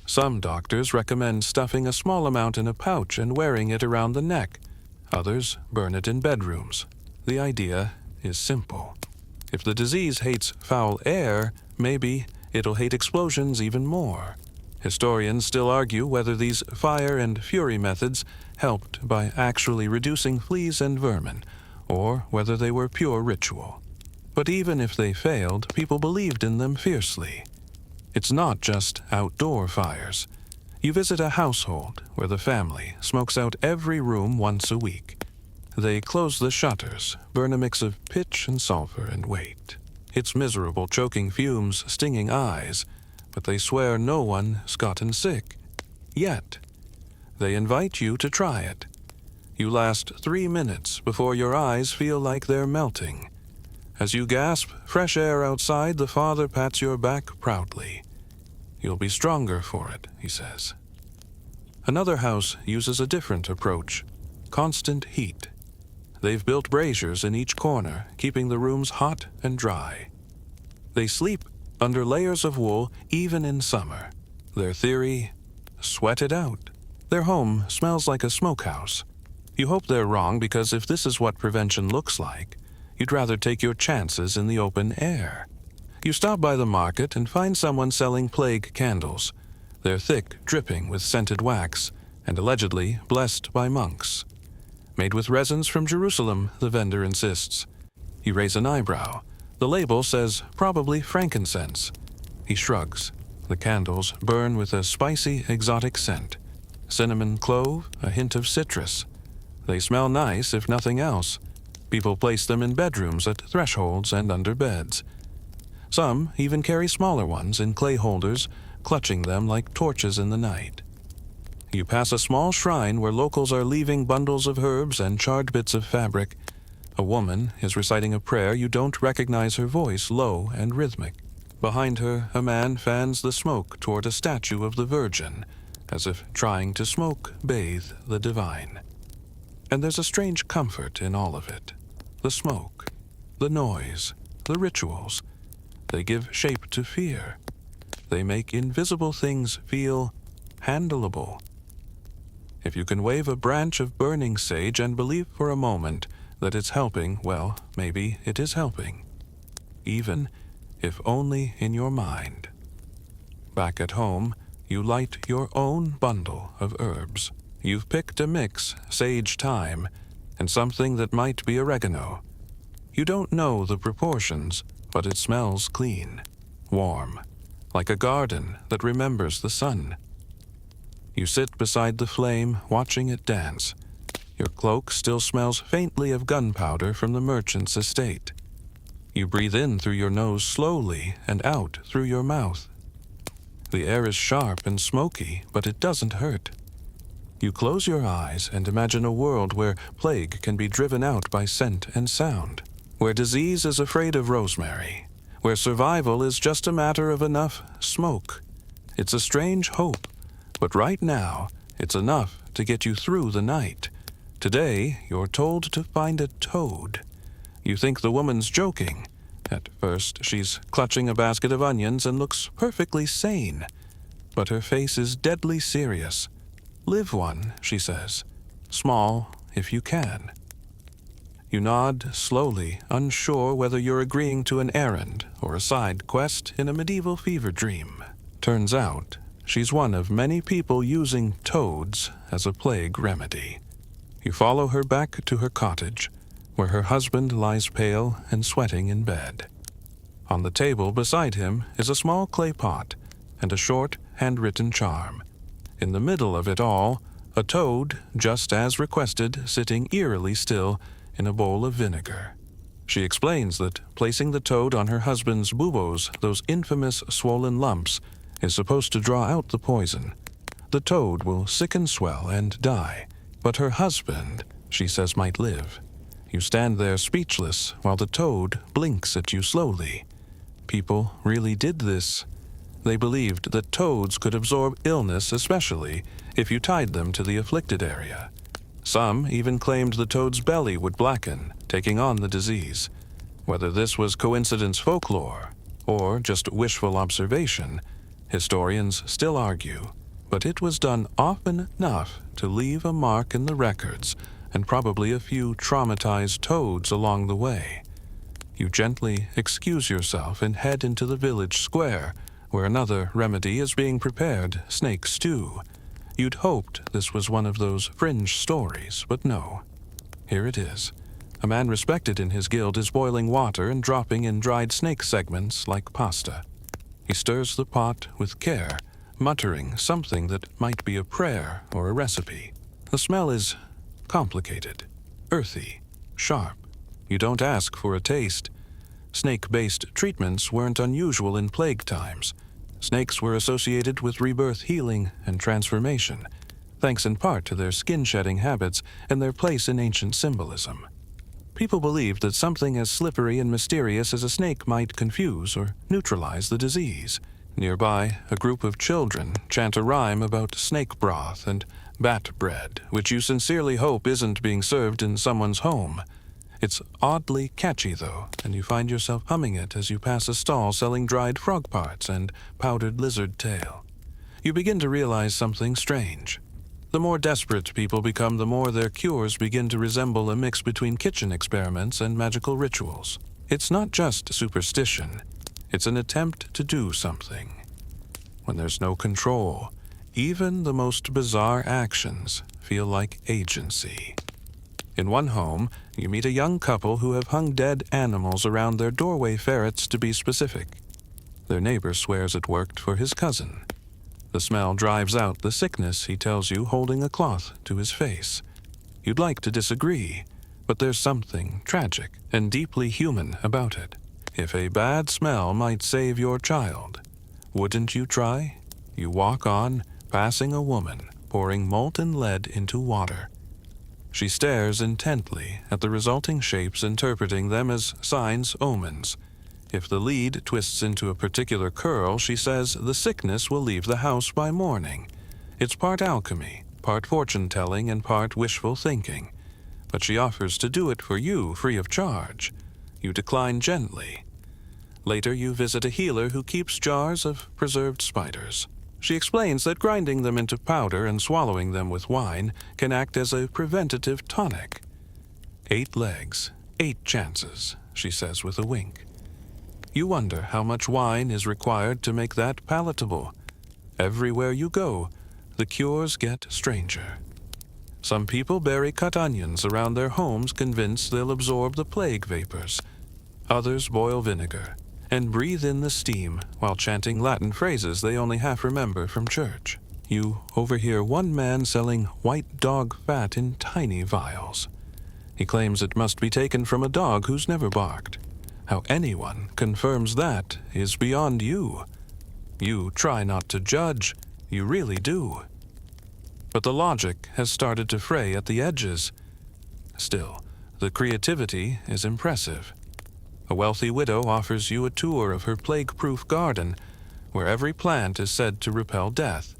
Speaker 1: Some doctors recommend stuffing a small amount in a pouch and wearing it around the neck. Others burn it in bedrooms. The idea is simple. If the disease hates foul air, maybe it'll hate explosions even more. Historians still argue whether these fire and fury methods helped by actually reducing fleas and vermin, or whether they were pure ritual. But even if they failed, people believed in them fiercely. It's not just outdoor fires. You visit a household where the family smokes out every room once a week. They close the shutters, burn a mix of pitch and sulfur, and wait. It's miserable, choking fumes, stinging eyes, but they swear no one's gotten sick. Yet, they invite you to try it. You last 3 minutes before your eyes feel like they're melting. As you gasp fresh air outside, the father pats your back proudly. You'll be stronger for it, he says. Another house uses a different approach: constant heat. They've built braziers in each corner, keeping the rooms hot and dry. They sleep under layers of wool even in summer. Their theory: sweat it out. Their home smells like a smokehouse. You hope they're wrong, because if this is what prevention looks like, you'd rather take your chances in the open air. You stop by the market and find someone selling plague candles. They're thick, dripping with scented wax, and allegedly blessed by monks. Made with resins from Jerusalem, the vendor insists. You raise an eyebrow. The label says probably frankincense. He shrugs. The candles burn with a spicy, exotic scent. Cinnamon, clove, a hint of citrus. They smell nice, if nothing else. People place them in bedrooms, at thresholds, and under beds. Some even carry smaller ones in clay holders, clutching them like torches in the night. You pass a small shrine where locals are leaving bundles of herbs and charred bits of fabric. A woman is reciting a prayer. You don't recognize her voice, low and rhythmic. Behind her, a man fans the smoke toward a statue of the Virgin, as if trying to smoke bathe the divine. And there's a strange comfort in all of it. The smoke, the noise, the rituals. They give shape to fear. They make invisible things feel handleable. If you can wave a branch of burning sage and believe for a moment that it's helping, well, maybe it is helping. Even if only in your mind. Back at home, you light your own bundle of herbs. You've picked a mix, sage, thyme, and something that might be oregano. You don't know the proportions, but it smells clean, warm, like a garden that remembers the sun. You sit beside the flame, watching it dance. Your cloak still smells faintly of gunpowder from the merchant's estate. You breathe in through your nose slowly and out through your mouth. The air is sharp and smoky, but it doesn't hurt. You close your eyes and imagine a world where plague can be driven out by scent and sound, where disease is afraid of rosemary, where survival is just a matter of enough smoke. It's a strange hope, but right now, it's enough to get you through the night. Today, you're told to find a toad. You think the woman's joking. At first, she's clutching a basket of onions and looks perfectly sane. But her face is deadly serious. Live one, she says. Small, if you can. You nod slowly, unsure whether you're agreeing to an errand or a side quest in a medieval fever dream. Turns out, she's one of many people using toads as a plague remedy. You follow her back to her cottage, where her husband lies pale and sweating in bed. On the table beside him is a small clay pot and a short, handwritten charm. In the middle of it all, a toad, just as requested, sitting eerily still in a bowl of vinegar. She explains that placing the toad on her husband's buboes, those infamous swollen lumps, is supposed to draw out the poison. The toad will sicken, swell, and die, but her husband, she says, might live. You stand there speechless while the toad blinks at you slowly. People really did this. They believed that toads could absorb illness, especially if you tied them to the afflicted area. Some even claimed the toad's belly would blacken, taking on the disease. Whether this was coincidence folklore or just wishful observation, historians still argue, but it was done often enough to leave a mark in the records and probably a few traumatized toads along the way. You gently excuse yourself and head into the village square, where another remedy is being prepared, snake stew. You'd hoped this was one of those fringe stories, but no. Here it is, A man respected in his guild is boiling water and dropping in dried snake segments like pasta. He stirs the pot with care, muttering something that might be a prayer or a recipe. The smell is complicated, earthy, sharp. You don't ask for a taste. Snake-based treatments weren't unusual in plague times. Snakes were associated with rebirth healing and transformation, thanks in part to their skin-shedding habits and their place in ancient symbolism. People believed that something as slippery and mysterious as a snake might confuse or neutralize the disease. Nearby, a group of children chant a rhyme about snake broth and bat bread, which you sincerely hope isn't being served in someone's home. It's oddly catchy, though, and you find yourself humming it as you pass a stall selling dried frog parts and powdered lizard tail. You begin to realize something strange. The more desperate people become, the more their cures begin to resemble a mix between kitchen experiments and magical rituals. It's not just superstition. It's an attempt to do something. When there's no control, even the most bizarre actions feel like agency. In one home, you meet a young couple who have hung dead animals around their doorway, ferrets to be specific. Their neighbor swears it worked for his cousin. The smell drives out the sickness, he tells you, holding a cloth to his face. You'd like to disagree, but there's something tragic and deeply human about it. If a bad smell might save your child, wouldn't you try? You walk on, passing a woman, pouring molten lead into water. She stares intently at the resulting shapes, interpreting them as signs, omens. If the lead twists into a particular curl, she says the sickness will leave the house by morning. It's part alchemy, part fortune-telling, and part wishful thinking. But she offers to do it for you free of charge. You decline gently. Later, you visit a healer who keeps jars of preserved spiders. She explains that grinding them into powder and swallowing them with wine can act as a preventative tonic. 8 legs, 8 chances, she says with a wink. You wonder how much wine is required to make that palatable. Everywhere you go, the cures get stranger. Some people bury cut onions around their homes, convinced they'll absorb the plague vapors. Others boil vinegar and breathe in the steam while chanting Latin phrases they only half remember from church. You overhear one man selling white dog fat in tiny vials. He claims it must be taken from a dog who's never barked. How anyone confirms that is beyond you. You try not to judge, you really do. But the logic has started to fray at the edges. Still, the creativity is impressive. A wealthy widow offers you a tour of her plague-proof garden, where every plant is said to repel death.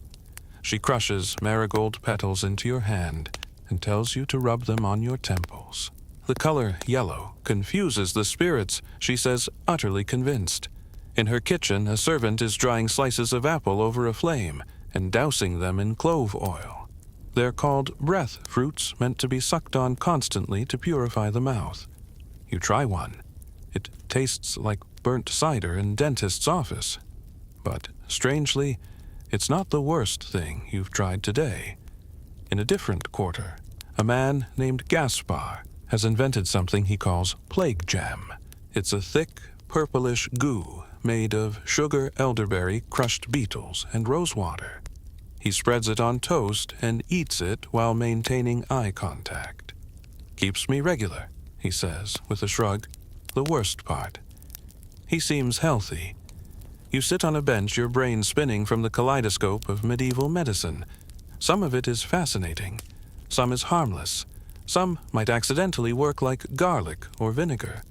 Speaker 1: She crushes marigold petals into your hand and tells you to rub them on your temples. The color yellow confuses the spirits, she says, utterly convinced. In her kitchen, a servant is drying slices of apple over a flame and dousing them in clove oil. They're called breath fruits, meant to be sucked on constantly to purify the mouth. You try one. It tastes like burnt cider in dentist's office. But, strangely, it's not the worst thing you've tried today. In a different quarter, a man named Gaspar has invented something he calls plague jam. It's a thick, purplish goo made of sugar, elderberry, crushed beetles, and rosewater. He spreads it on toast and eats it while maintaining eye contact. Keeps me regular, he says, with a shrug. The worst part. He seems healthy. You sit on a bench, your brain spinning from the kaleidoscope of medieval medicine. Some of it is fascinating. Some is harmless. Some might accidentally work like garlic or vinegar.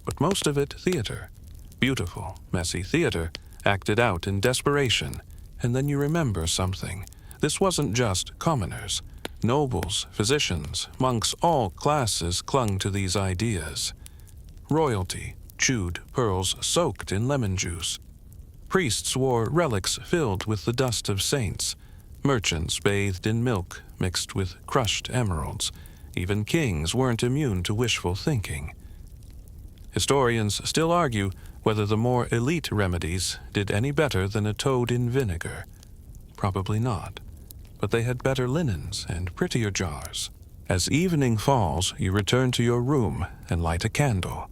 Speaker 1: But most of it theater. Beautiful, messy theater, acted out in desperation. And then you remember something. This wasn't just commoners. Nobles, physicians, monks, all classes clung to these ideas. Royalty chewed pearls soaked in lemon juice. Priests wore relics filled with the dust of saints. Merchants bathed in milk mixed with crushed emeralds. Even kings weren't immune to wishful thinking. Historians still argue whether the more elite remedies did any better than a toad in vinegar. Probably not. But they had better linens and prettier jars. As evening falls, you return to your room and light a candle.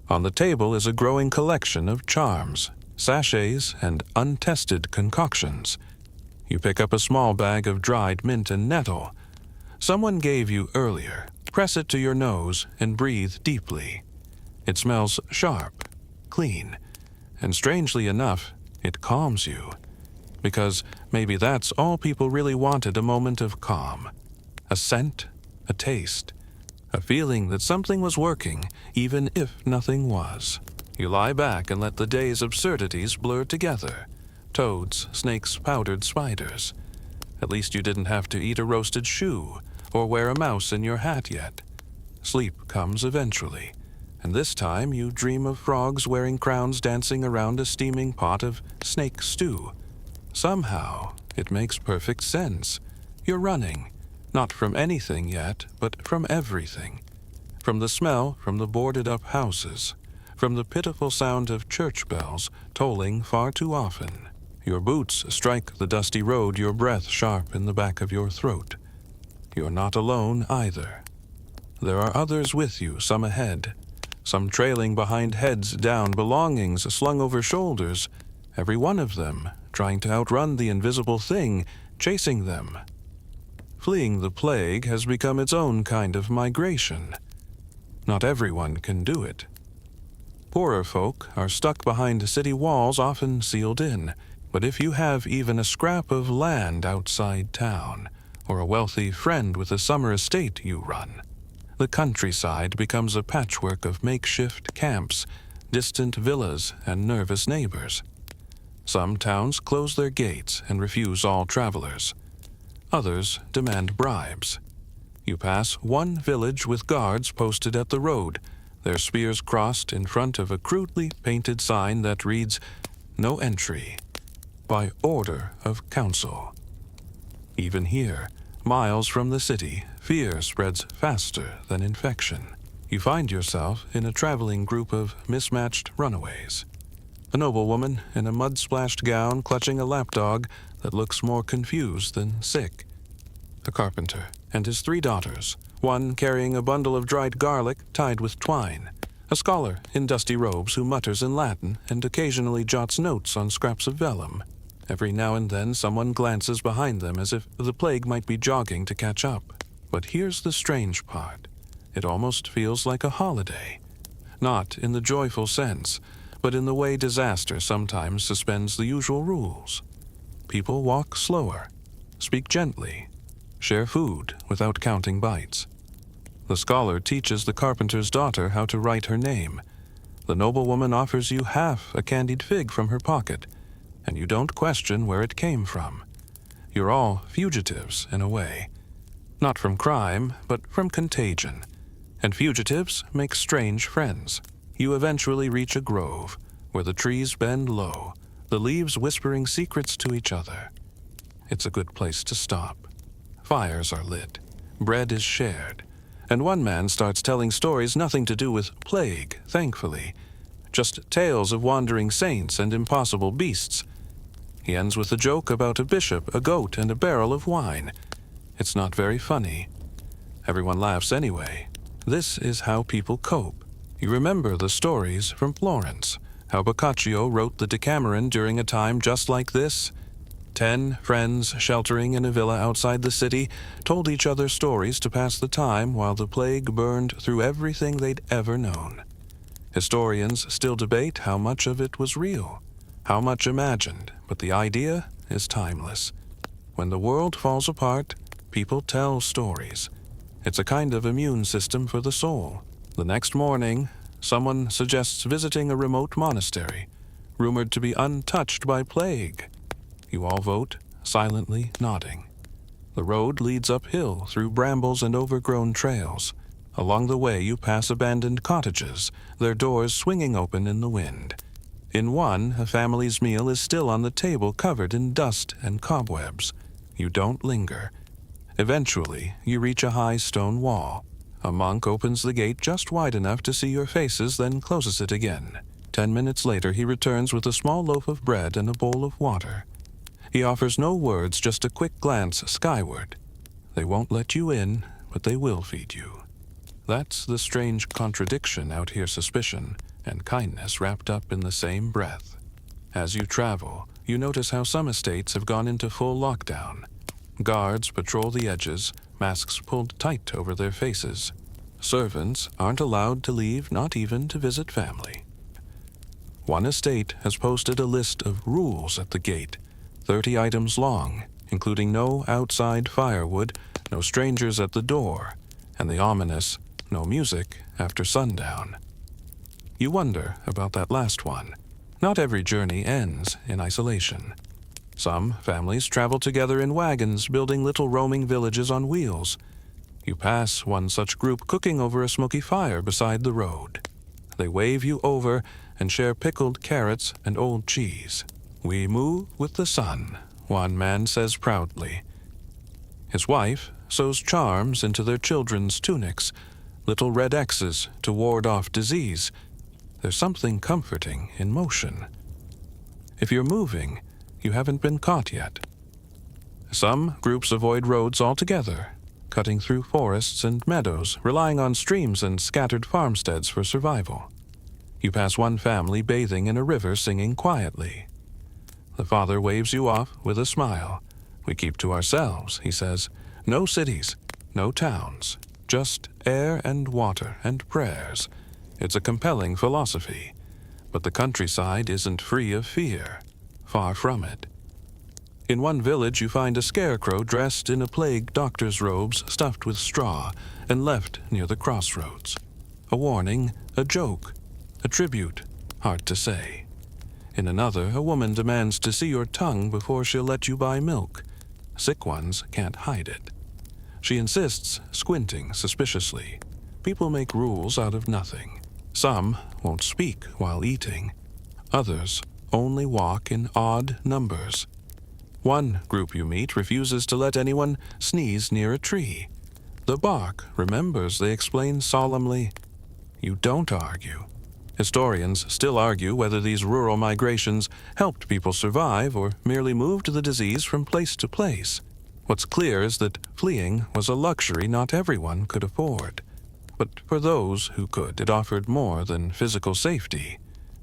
Speaker 1: On the table is a growing collection of charms, sachets, and untested concoctions. You pick up a small bag of dried mint and nettle. Someone gave you earlier. Press it to your nose and breathe deeply. It smells sharp, clean, and strangely enough, it calms you. Because maybe that's all people really wanted, a moment of calm. A scent, a taste, a feeling that something was working, even if nothing was. You lie back and let the day's absurdities blur together. Toads, snakes, powdered spiders. At least you didn't have to eat a roasted shoe or wear a mouse in your hat yet. Sleep comes eventually, and this time you dream of frogs wearing crowns dancing around a steaming pot of snake stew. Somehow, it makes perfect sense. You're running, not from anything yet, but from everything. From the smell from the boarded-up houses, from the pitiful sound of church bells tolling far too often. Your boots strike the dusty road, your breath sharp in the back of your throat. You're not alone either. There are others with you, some ahead, some trailing behind, heads down, belongings slung over shoulders, every one of them trying to outrun the invisible thing chasing them. Fleeing the plague has become its own kind of migration. Not everyone can do it. Poorer folk are stuck behind city walls, often sealed in. But if you have even a scrap of land outside town, or a wealthy friend with a summer estate you run, the countryside becomes a patchwork of makeshift camps, distant villas, and nervous neighbors. Some towns close their gates and refuse all travelers. Others demand bribes. You pass one village with guards posted at the road, their spears crossed in front of a crudely painted sign that reads, "No entry, by order of council." Even here, miles from the city, fear spreads faster than infection. You find yourself in a traveling group of mismatched runaways. A noblewoman in a mud-splashed gown clutching a lapdog that looks more confused than sick. A carpenter and his 3 daughters, one carrying a bundle of dried garlic tied with twine. A scholar in dusty robes who mutters in Latin and occasionally jots notes on scraps of vellum. Every now and then someone glances behind them as if the plague might be jogging to catch up. But here's the strange part. It almost feels like a holiday. Not in the joyful sense, but in the way disaster sometimes suspends the usual rules. People walk slower, speak gently, share food without counting bites. The scholar teaches the carpenter's daughter how to write her name. The noblewoman offers you half a candied fig from her pocket, and you don't question where it came from. You're all fugitives, in a way. Not from crime, but from contagion. And fugitives make strange friends. You eventually reach a grove, where the trees bend low, the leaves whispering secrets to each other. It's a good place to stop. Fires are lit, bread is shared, and one man starts telling stories nothing to do with plague, thankfully. Just tales of wandering saints and impossible beasts. He ends with a joke about a bishop, a goat, and a barrel of wine. It's not very funny. Everyone laughs anyway. This is how people cope. You remember the stories from Florence, how Boccaccio wrote the Decameron during a time just like this. 10 friends sheltering in a villa outside the city told each other stories to pass the time while the plague burned through everything they'd ever known. Historians still debate how much of it was real, how much imagined, but the idea is timeless. When the world falls apart, people tell stories. It's a kind of immune system for the soul. The next morning, someone suggests visiting a remote monastery, rumored to be untouched by plague. You all vote, silently nodding. The road leads uphill through brambles and overgrown trails. Along the way you pass abandoned cottages, their doors swinging open in the wind. In one, a family's meal is still on the table, covered in dust and cobwebs. You don't linger. Eventually, you reach a high stone wall. A monk opens the gate just wide enough to see your faces, then closes it again. 10 minutes later, he returns with a small loaf of bread and a bowl of water. He offers no words, just a quick glance skyward. They won't let you in, but they will feed you. That's the strange contradiction out here: suspicion and kindness wrapped up in the same breath. As you travel, you notice how some estates have gone into full lockdown. Guards patrol the edges, masks pulled tight over their faces. Servants aren't allowed to leave, not even to visit family. One estate has posted a list of rules at the gate, 30 items long, including no outside firewood, no strangers at the door, and the ominous no music after sundown. You wonder about that last one. Not every journey ends in isolation. Some families travel together in wagons, building little roaming villages on wheels. You pass one such group cooking over a smoky fire beside the road. They wave you over and share pickled carrots and old cheese. "We move with the sun," one man says proudly. His wife sews charms into their children's tunics, little red X's to ward off disease. There's something comforting in motion. If you're moving, you haven't been caught yet. Some groups avoid roads altogether, cutting through forests and meadows, relying on streams and scattered farmsteads for survival. You pass one family bathing in a river, singing quietly. The father waves you off with a smile. "We keep to ourselves," he says. "No cities, no towns, just air and water and prayers." It's a compelling philosophy, but the countryside isn't free of fear. Far from it. In one village you find a scarecrow dressed in a plague doctor's robes stuffed with straw and left near the crossroads. A warning, a joke, a tribute, hard to say. In another, a woman demands to see your tongue before she'll let you buy milk. Sick ones can't hide it. She insists, squinting suspiciously. People make rules out of nothing. Some won't speak while eating. Others only walk in odd numbers. One group you meet refuses to let anyone sneeze near a tree. The bark remembers, they explain solemnly. You don't argue. Historians still argue whether these rural migrations helped people survive or merely moved the disease from place to place. What's clear is that fleeing was a luxury not everyone could afford. But for those who could, it offered more than physical safety.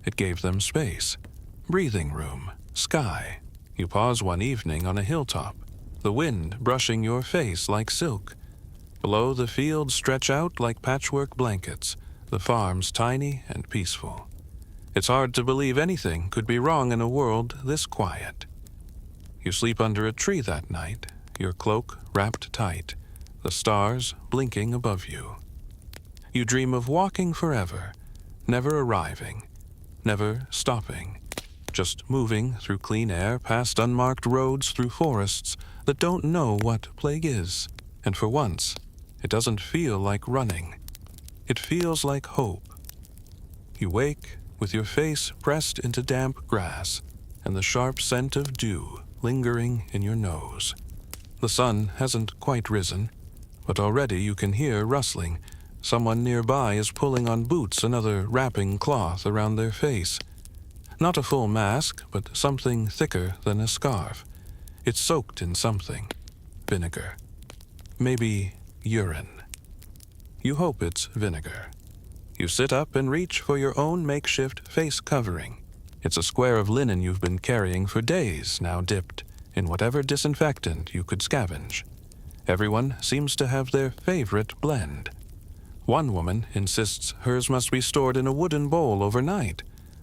Speaker 1: It gave them space, breathing room, sky. You pause one evening on a hilltop, the wind brushing your face like silk. Below, the fields stretch out like patchwork blankets, the farms tiny and peaceful. It's hard to believe anything could be wrong in a world this quiet. You sleep under a tree that night, your cloak wrapped tight, the stars blinking above you. You dream of walking forever, never arriving, never stopping, just moving through clean air, past unmarked roads, through forests that don't know what plague is. And for once, it doesn't feel like running. It feels like hope. You wake with your face pressed into damp grass and the sharp scent of dew lingering in your nose. The sun hasn't quite risen, but already you can hear rustling. Someone nearby is pulling on boots, another wrapping cloth around their face. Not a full mask, but something thicker than a scarf. It's soaked in something. Vinegar. Maybe urine. You hope it's vinegar. You sit up and reach for your own makeshift face covering. It's a square of linen you've been carrying for days, now dipped in whatever disinfectant you could scavenge. Everyone seems to have their favorite blend. One woman insists hers must be stored in a wooden bowl overnight.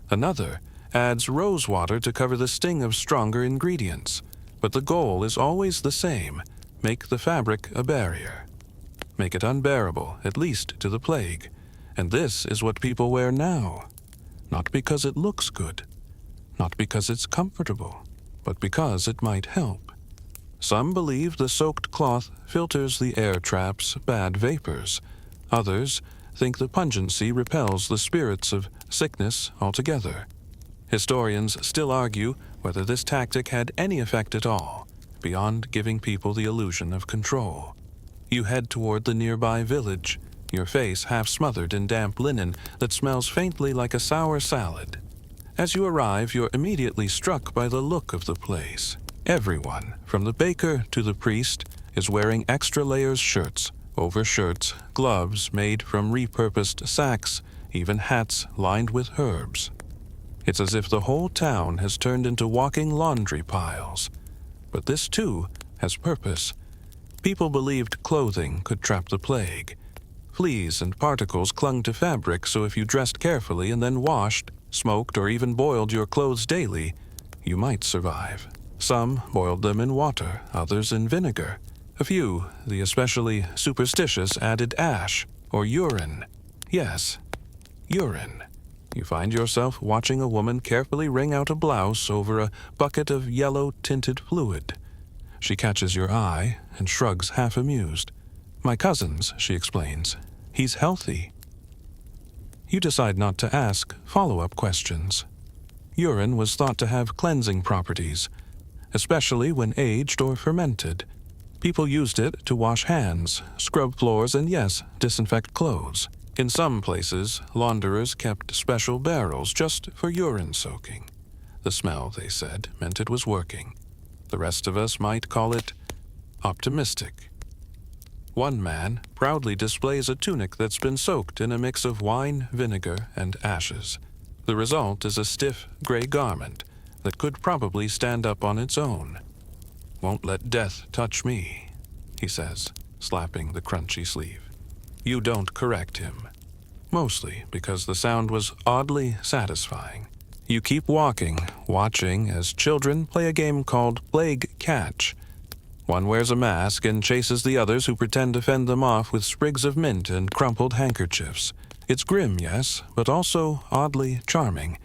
Speaker 1: Another adds rose water to cover the sting of stronger ingredients. But the goal is always the same: make the fabric a barrier. Make it unbearable, at least to the plague. And this is what people wear now. Not because it looks good, not because it's comfortable, but because it might help. Some believe the soaked cloth filters the air trap's bad vapors. Others think the pungency repels the spirits of sickness altogether. Historians still argue whether this tactic had any effect at all, beyond giving people the illusion of control. You head toward the nearby village, your face half smothered in damp linen that smells faintly like a sour salad. As you arrive, you're immediately struck by the look of the place. Everyone, from the baker to the priest, is wearing extra layers shirts Overshirts, gloves made from repurposed sacks, even hats lined with herbs. It's as if the whole town has turned into walking laundry piles. But this, too, has purpose. People believed clothing could trap the plague. Fleas and particles clung to fabric, so if you dressed carefully and then washed, smoked, or even boiled your clothes daily, you might survive. Some boiled them in water, others in vinegar. A few, the especially superstitious, added ash or urine. Yes, urine. You find yourself watching a woman carefully wring out a blouse over a bucket of yellow-tinted fluid. She catches your eye and shrugs, half amused. "My cousin's," she explains. "He's healthy." You decide not to ask follow-up questions. Urine was thought to have cleansing properties, especially when aged or fermented. People used it to wash hands, scrub floors, and yes, disinfect clothes. In some places, launderers kept special barrels just for urine soaking. The smell, they said, meant it was working. The rest of us might call it optimistic. One man proudly displays a tunic that's been soaked in a mix of wine, vinegar, and ashes. The result is a stiff, gray garment that could probably stand up on its own. "Won't let death touch me," he says, slapping the crunchy sleeve. You don't correct him. Mostly because the sound was oddly satisfying. You keep walking, watching as children play a game called Plague Catch. One wears a mask and chases the others who pretend to fend them off with sprigs of mint and crumpled handkerchiefs. It's grim, yes, but also oddly charming.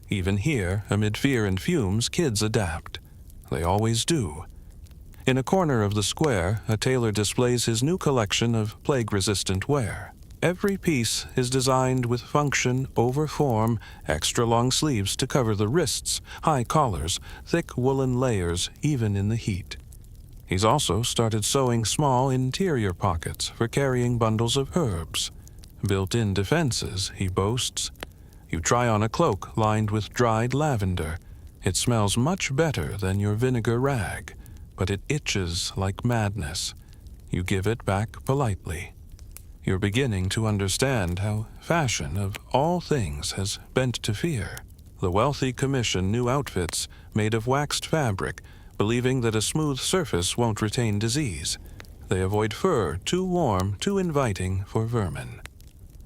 Speaker 1: Even here, amid fear and fumes, kids adapt. They always do. In a corner of the square, a tailor displays his new collection of plague-resistant wear. Every piece is designed with function over form, extra long sleeves to cover the wrists, high collars, thick woolen layers, even in the heat. He's also started sewing small interior pockets for carrying bundles of herbs. Built-in defenses, he boasts. You try on a cloak lined with dried lavender. It smells much better than your vinegar rag, but it itches like madness. You give it back politely. You're beginning to understand how fashion, of all things, has bent to fear. The wealthy commission new outfits made of waxed fabric, believing that a smooth surface won't retain disease. They avoid fur too warm, too inviting for vermin.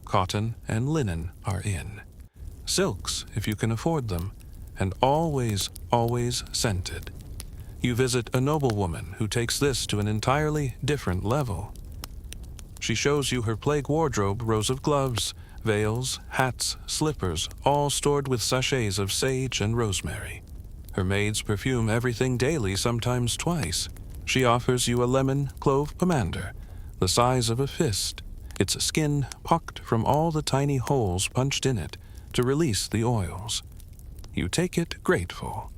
Speaker 1: Cotton and linen are in. Silks, if you can afford them, and always, always scented. You visit a noblewoman who takes this to an entirely different level. She shows you her plague wardrobe, rows of gloves, veils, hats, slippers, all stored with sachets of sage and rosemary. Her maids perfume everything daily, sometimes twice. She offers you a lemon clove pomander, the size of a fist, its skin pocked from all the tiny holes punched in it to release the oils. You take it grateful.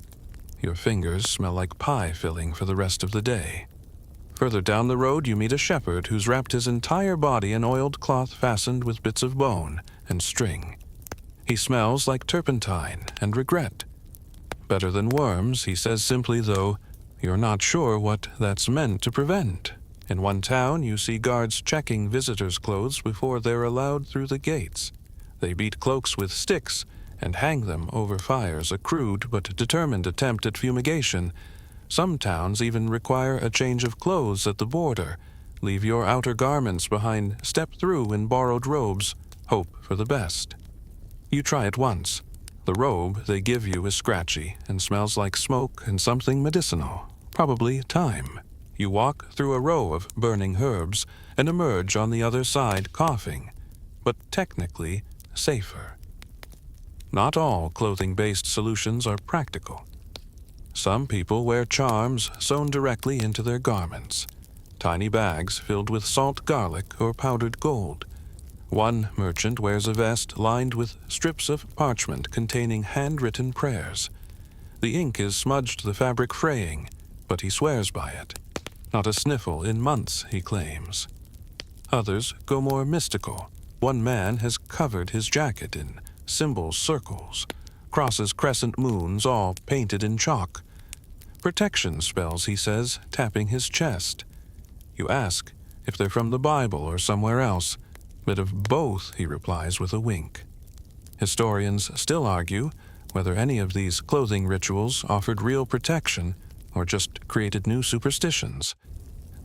Speaker 1: Your fingers smell like pie filling for the rest of the day. Further down the road, you meet a shepherd who's wrapped his entire body in oiled cloth fastened with bits of bone and string. He smells like turpentine and regret. Better than worms, he says simply, though you're not sure what that's meant to prevent. In one town, you see guards checking visitors' clothes before they're allowed through the gates. They beat cloaks with sticks and hang them over fires, a crude but determined attempt at fumigation. Some towns even require a change of clothes at the border. Leave your outer garments behind, step through in borrowed robes, hope for the best. You try it once. The robe they give you is scratchy and smells like smoke and something medicinal, probably thyme. You walk through a row of burning herbs and emerge on the other side coughing, but technically safer. Not all clothing-based solutions are practical. Some people wear charms sewn directly into their garments, tiny bags filled with salt garlic or powdered gold. One merchant wears a vest lined with strips of parchment containing handwritten prayers. The ink is smudged, the fabric fraying, but he swears by it. Not a sniffle in months, he claims. Others go more mystical. One man has covered his jacket in symbols, circles, crosses, crescent moons, all painted in chalk. Protection spells, he says, tapping his chest. You ask if they're from the Bible or somewhere else, but of both he replies with a wink. Historians still argue whether any of these clothing rituals offered real protection or just created new superstitions.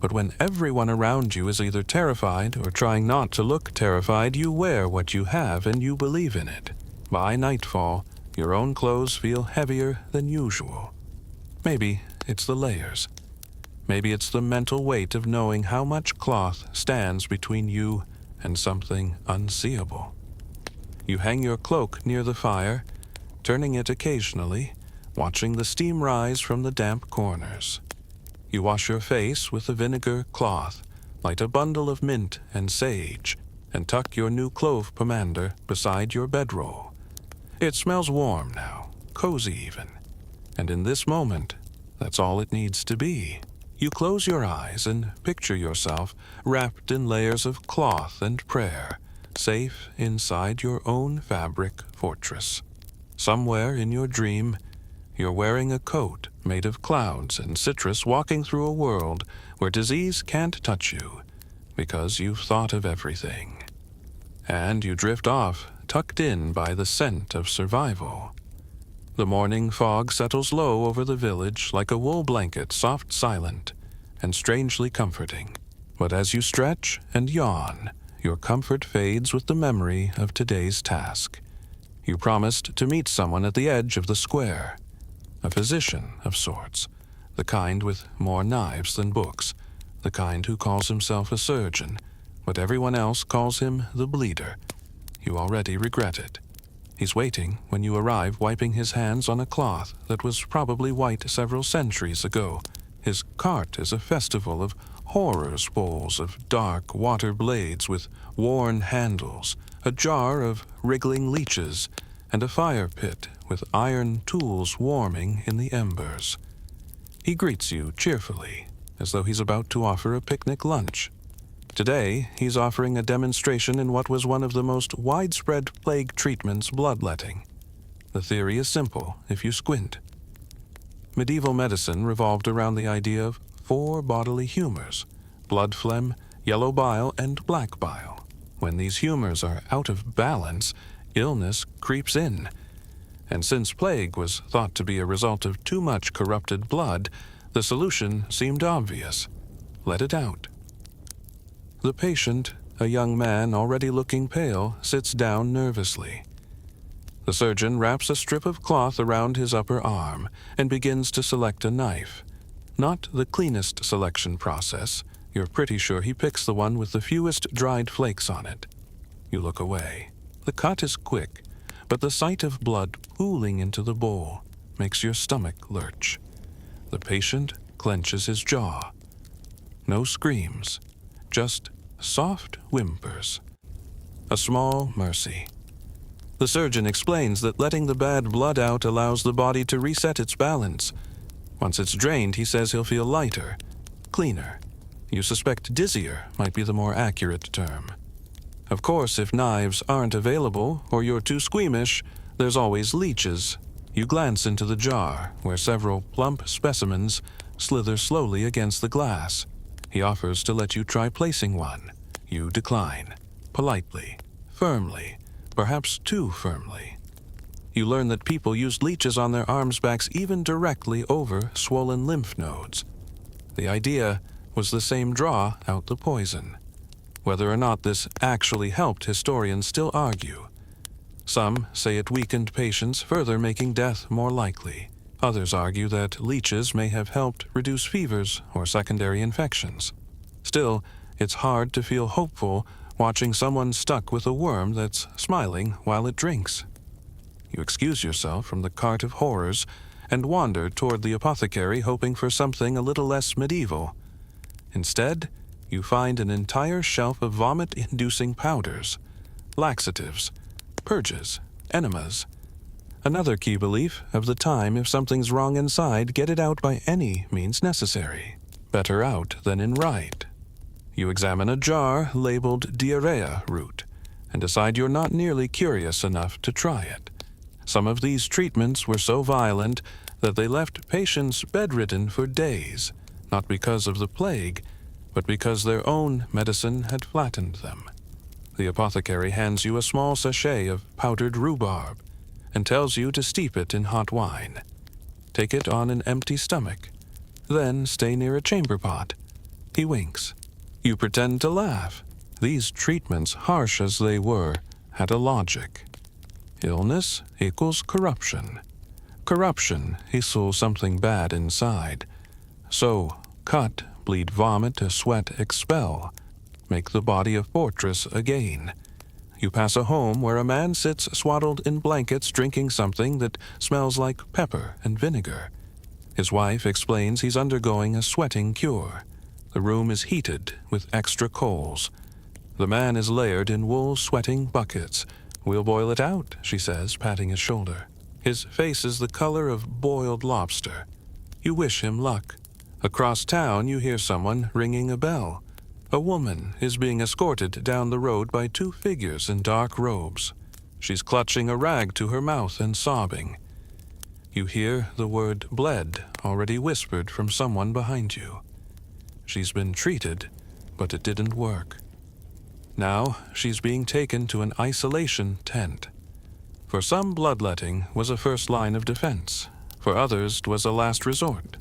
Speaker 1: But when everyone around you is either terrified or trying not to look terrified, you wear what you have and you believe in it. By nightfall, your own clothes feel heavier than usual. Maybe it's the layers. Maybe it's the mental weight of knowing how much cloth stands between you and something unseeable. You hang your cloak near the fire, turning it occasionally, watching the steam rise from the damp corners. You wash your face with a vinegar cloth, light a bundle of mint and sage, and tuck your new clove pomander beside your bedroll. It smells warm now, cozy even, and in this moment, that's all it needs to be. You close your eyes and picture yourself wrapped in layers of cloth and prayer, safe inside your own fabric fortress. Somewhere in your dream, you're wearing a coat made of clouds and citrus, walking through a world where disease can't touch you because you've thought of everything. And you drift off, tucked in by the scent of survival. The morning fog settles low over the village like a wool blanket, soft, silent, and strangely comforting. But as you stretch and yawn, your comfort fades with the memory of today's task. You promised to meet someone at the edge of the square, a physician of sorts, the kind with more knives than books, the kind who calls himself a surgeon, but everyone else calls him the bleeder. You already regret it. He's waiting when you arrive, wiping his hands on a cloth that was probably white several centuries ago. His cart is a festival of horrors, bowls of dark water blades with worn handles, a jar of wriggling leeches, and a fire pit with iron tools warming in the embers. He greets you cheerfully, as though he's about to offer a picnic lunch. Today, he's offering a demonstration in what was one of the most widespread plague treatments, bloodletting. The theory is simple if you squint. Medieval medicine revolved around the idea of 4 bodily humors: blood phlegm, yellow bile, and black bile. When these humors are out of balance, illness creeps in. And since plague was thought to be a result of too much corrupted blood, the solution seemed obvious. Let it out. The patient, a young man already looking pale, sits down nervously. The surgeon wraps a strip of cloth around his upper arm and begins to select a knife. Not the cleanest selection process. You're pretty sure he picks the one with the fewest dried flakes on it. You look away. The cut is quick, but the sight of blood pooling into the bowl makes your stomach lurch. The patient clenches his jaw. No screams. Just soft whimpers. A small mercy. The surgeon explains that letting the bad blood out allows the body to reset its balance. Once it's drained, he says he'll feel lighter, cleaner. You suspect dizzier might be the more accurate term. Of course, if knives aren't available or you're too squeamish, there's always leeches. You glance into the jar, where several plump specimens slither slowly against the glass. He offers to let you try placing one. You decline, politely, firmly, perhaps too firmly. You learn that people used leeches on their arms' backs even directly over swollen lymph nodes. The idea was the same: draw out the poison. Whether or not this actually helped, historians still argue. Some say it weakened patients, further making death more likely. Others argue that leeches may have helped reduce fevers or secondary infections. Still, it's hard to feel hopeful watching someone stuck with a worm that's smiling while it drinks. You excuse yourself from the cart of horrors and wander toward the apothecary, hoping for something a little less medieval. Instead, you find an entire shelf of vomit-inducing powders, laxatives, purges, enemas. Another key belief of the time: if something's wrong inside, get it out by any means necessary. Better out than in right. You examine a jar labeled diarrhea root and decide you're not nearly curious enough to try it. Some of these treatments were so violent that they left patients bedridden for days, not because of the plague, but because their own medicine had flattened them. The apothecary hands you a small sachet of powdered rhubarb and tells you to steep it in hot wine. Take it on an empty stomach, then stay near a chamber pot. He winks. You pretend to laugh. These treatments, harsh as they were, had a logic. Illness equals corruption. Corruption equals something bad inside. So, cut, bleed, vomit, sweat, expel. Make the body a fortress again. You pass a home where a man sits swaddled in blankets drinking something that smells like pepper and vinegar. His wife explains he's undergoing a sweating cure. The room is heated with extra coals. The man is layered in wool sweating buckets. We'll boil it out, she says, patting his shoulder. His face is the color of boiled lobster. You wish him luck. Across town, you hear someone ringing a bell. A woman is being escorted down the road by two figures in dark robes. She's clutching a rag to her mouth and sobbing. You hear the word bled already whispered from someone behind you. She's been treated, but it didn't work. Now she's being taken to an isolation tent. For some, bloodletting was a first line of defense. For others, it was a last resort.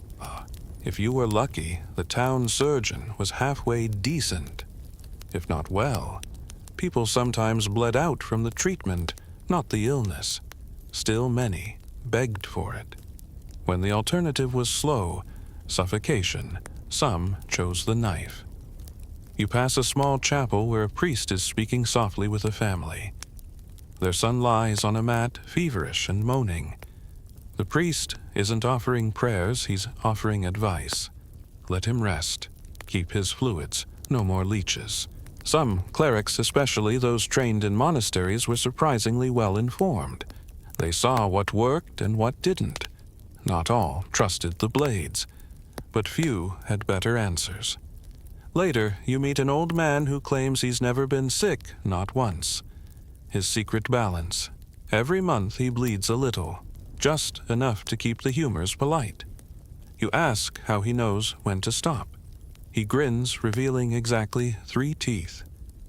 Speaker 1: If you were lucky, the town surgeon was halfway decent. If not well, people sometimes bled out from the treatment, not the illness. Still many begged for it. When the alternative was slow, suffocation, some chose the knife. You pass a small chapel where a priest is speaking softly with a family. Their son lies on a mat, feverish and moaning. The priest isn't offering prayers, he's offering advice. Let him rest. Keep his fluids. No more leeches. Some clerics, especially those trained in monasteries, were surprisingly well informed. They saw what worked and what didn't. Not all trusted the blades, but few had better answers. Later, you meet an old man who claims he's never been sick, not once. His secret balance. Every month he bleeds a little, just enough to keep the humors polite. You ask how he knows when to stop. He grins, revealing exactly 3 teeth.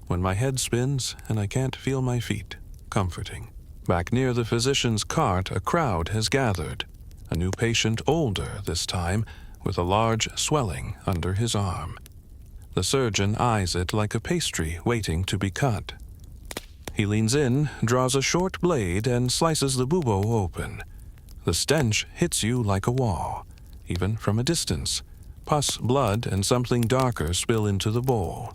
Speaker 1: When my head spins and I can't feel my feet. Comforting. Back near the physician's cart, a crowd has gathered. A new patient, older this time, with a large swelling under his arm. The surgeon eyes it like a pastry waiting to be cut. He leans in, draws a short blade, and slices the bubo open. The stench hits you like a wall, even from a distance. Pus, blood, and something darker spill into the bowl.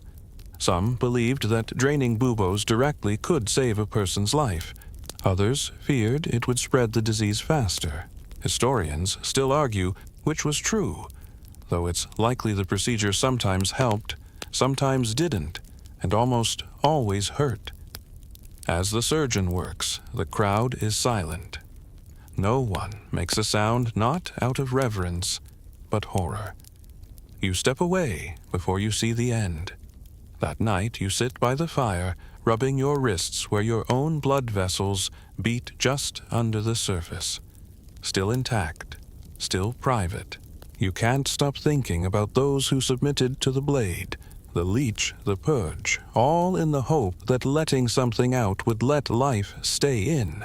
Speaker 1: Some believed that draining buboes directly could save a person's life. Others feared it would spread the disease faster. Historians still argue which was true, though it's likely the procedure sometimes helped, sometimes didn't, and almost always hurt. As the surgeon works, the crowd is silent. No one makes a sound not out of reverence, but horror. You step away before you see the end. That night you sit by the fire, rubbing your wrists where your own blood vessels beat just under the surface. Still intact, still private. You can't stop thinking about those who submitted to the blade, the leech, the purge, all in the hope that letting something out would let life stay in.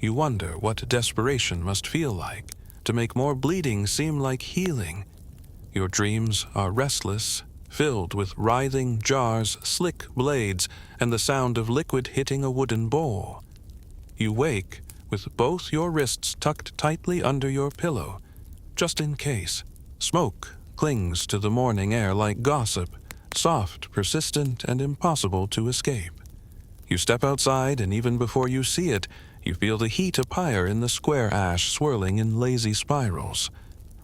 Speaker 1: You wonder what desperation must feel like, to make more bleeding seem like healing. Your dreams are restless, filled with writhing jars, slick blades, and the sound of liquid hitting a wooden bowl. You wake with both your wrists tucked tightly under your pillow, just in case. Smoke clings to the morning air like gossip, soft, persistent, and impossible to escape. You step outside, and even before you see it, you feel the heat of pyre in the square ash swirling in lazy spirals.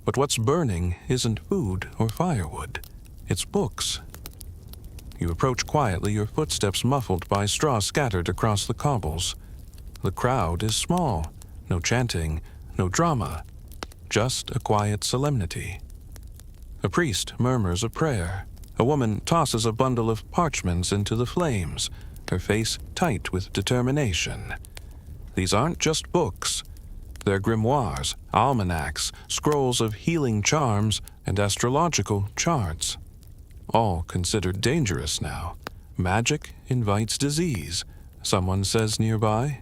Speaker 1: But what's burning isn't food or firewood. It's books. You approach quietly, your footsteps muffled by straw scattered across the cobbles. The crowd is small. No chanting, no drama. Just a quiet solemnity. A priest murmurs a prayer. A woman tosses a bundle of parchments into the flames, her face tight with determination. These aren't just books. They're grimoires, almanacs, scrolls of healing charms, and astrological charts. all considered dangerous now. Magic invites disease, someone says nearby.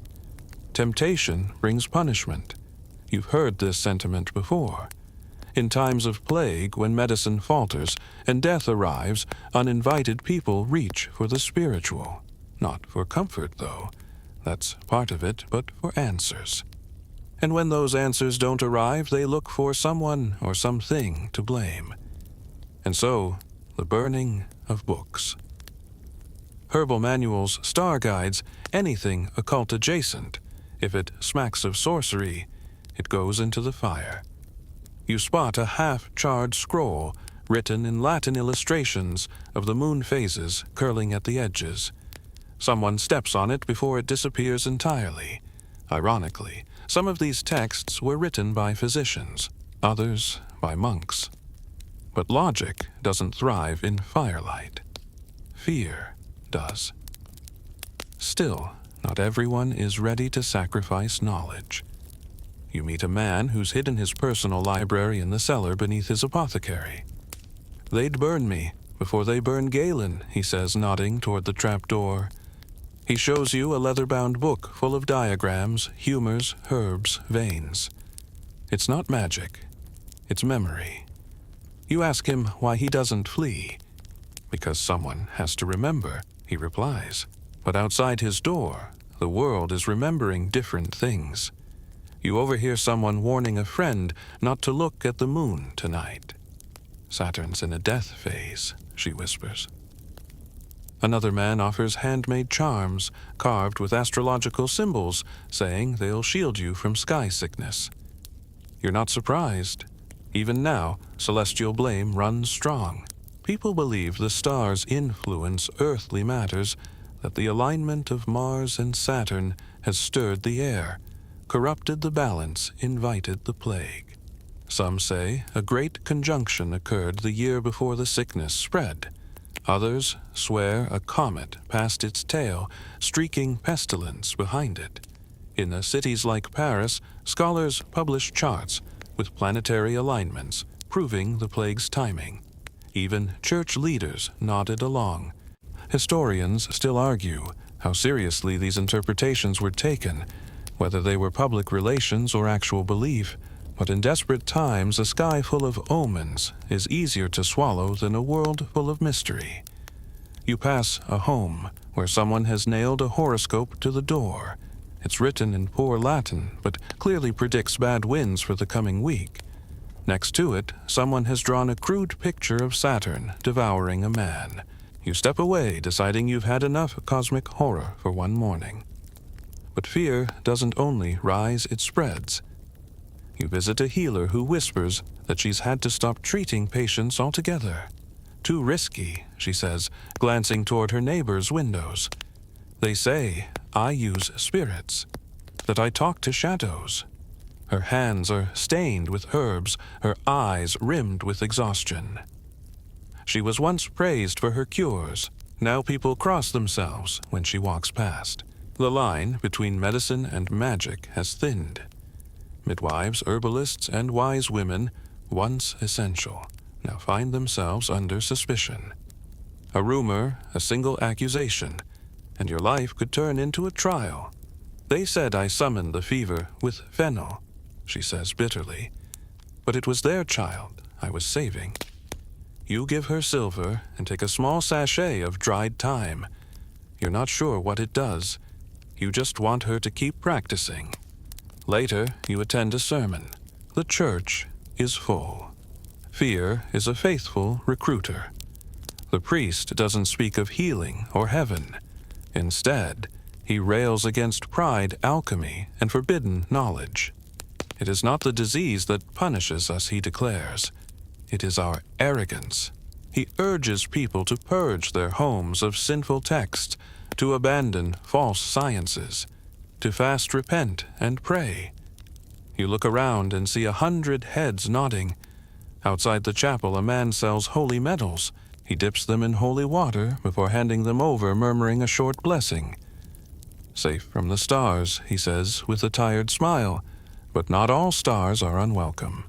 Speaker 1: Temptation brings punishment. You've heard this sentiment before. In times of plague, when medicine falters and death arrives, uninvited people reach for the spiritual. Not for comfort, though. That's part of it, but for answers. And when those answers don't arrive, they look for someone or something to blame. And so, the burning of books. Herbal manuals, star guides, anything occult adjacent. If it smacks of sorcery, it goes into the fire. You spot a half-charred scroll written in Latin illustrations of the moon phases curling at the edges. Someone steps on it before it disappears entirely. Ironically, some of these texts were written by physicians, others by monks. But logic doesn't thrive in firelight. Fear does. Still, not everyone is ready to sacrifice knowledge. You meet a man who's hidden his personal library in the cellar beneath his apothecary. "They'd burn me before they burn Galen," he says, nodding toward the trapdoor. He shows you a leather-bound book full of diagrams, humors, herbs, veins. It's not magic. It's memory. You ask him why he doesn't flee. "Because someone has to remember," he replies. But outside his door, the world is remembering different things. You overhear someone warning a friend not to look at the moon tonight. "Saturn's in a death phase," she whispers. Another man offers handmade charms carved with astrological symbols, saying they'll shield you from sky sickness. You're not surprised. Even now, celestial blame runs strong. People believe the stars influence earthly matters, that the alignment of Mars and Saturn has stirred the air, corrupted the balance, invited the plague. Some say a great conjunction occurred the year before the sickness spread. Others swear a comet passed its tail, streaking pestilence behind it. In cities like Paris, scholars publish charts with planetary alignments, proving the plague's timing. Even church leaders nodded along. Historians still argue how seriously these interpretations were taken, whether they were public relations or actual belief. But in desperate times, a sky full of omens is easier to swallow than a world full of mystery. You pass a home where someone has nailed a horoscope to the door. It's written in poor Latin, but clearly predicts bad winds for the coming week. Next to it, someone has drawn a crude picture of Saturn devouring a man. You step away, deciding you've had enough cosmic horror for one morning. But fear doesn't only rise, it spreads. You visit a healer who whispers that she's had to stop treating patients altogether. "Too risky," she says, glancing toward her neighbor's windows. "They say I use spirits, that I talk to shadows." Her hands are stained with herbs, her eyes rimmed with exhaustion. She was once praised for her cures. Now people cross themselves when she walks past. The line between medicine and magic has thinned. Midwives, herbalists, and wise women, once essential, now find themselves under suspicion. A rumor, a single accusation, and your life could turn into a trial. "They said I summoned the fever with fennel," she says bitterly, "but it was their child I was saving." You give her silver and take a small sachet of dried thyme. You're not sure what it does. You just want her to keep practicing. Later, you attend a sermon. The church is full. Fear is a faithful recruiter. The priest doesn't speak of healing or heaven. Instead, he rails against pride, alchemy, and forbidden knowledge. It is not the disease that punishes us, he declares. It is our arrogance. He urges people to purge their homes of sinful texts, to abandon false sciences, to fast, repent, and pray. You look around and see 100 heads nodding. Outside the chapel, a man sells holy medals. He dips them in holy water before handing them over, murmuring a short blessing. "Safe from the stars," he says with a tired smile, "but not all stars are unwelcome."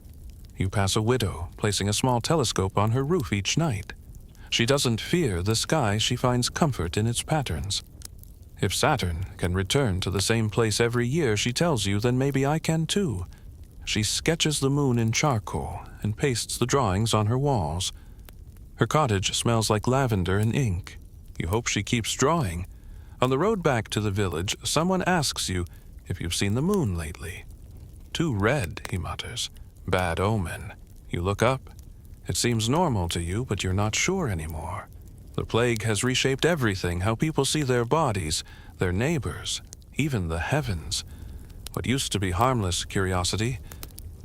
Speaker 1: You pass a widow, placing a small telescope on her roof each night. She doesn't fear the sky, she finds comfort in its patterns. If Saturn can return to the same place every year, she tells you, then maybe I can too. She sketches the moon in charcoal and pastes the drawings on her walls. Her cottage smells like lavender and ink. You hope she keeps drawing. On the road back to the village, someone asks you if you've seen the moon lately. Too red, he mutters. Bad omen. You look up. It seems normal to you, but you're not sure anymore. The plague has reshaped everything, how people see their bodies, their neighbors, even the heavens. What used to be harmless curiosity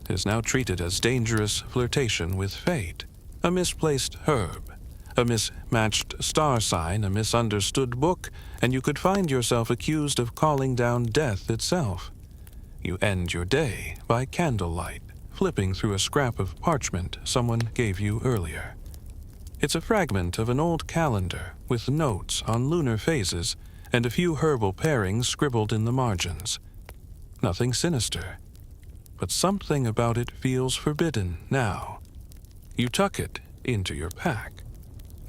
Speaker 1: is now treated as dangerous flirtation with fate. A misplaced herb, a mismatched star sign, a misunderstood book, and you could find yourself accused of calling down death itself. You end your day by candlelight, flipping through a scrap of parchment someone gave you earlier. It's a fragment of an old calendar with notes on lunar phases and a few herbal pairings scribbled in the margins. Nothing sinister, but something about it feels forbidden now. You tuck it into your pack,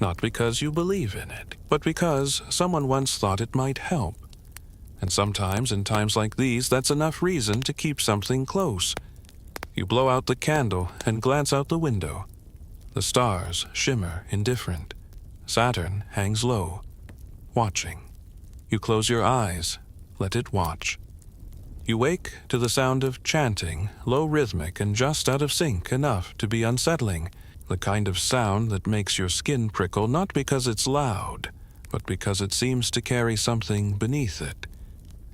Speaker 1: not because you believe in it, but because someone once thought it might help. And sometimes, in times like these, that's enough reason to keep something close. You blow out the candle and glance out the window. The stars shimmer indifferent. Saturn hangs low, watching. You close your eyes, let it watch. You wake to the sound of chanting, low rhythmic and just out of sync enough to be unsettling, the kind of sound that makes your skin prickle not because it's loud, but because it seems to carry something beneath it.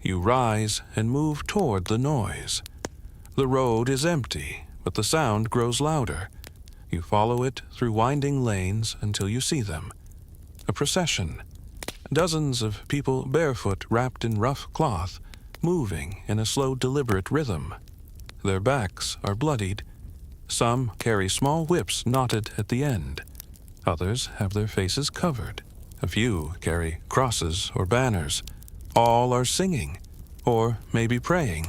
Speaker 1: You rise and move toward the noise. The road is empty, but the sound grows louder. You follow it through winding lanes until you see them. A procession. Dozens of people barefoot wrapped in rough cloth, moving in a slow, deliberate rhythm. Their backs are bloodied. Some carry small whips knotted at the end. Others have their faces covered. A few carry crosses or banners. All are singing, or maybe praying,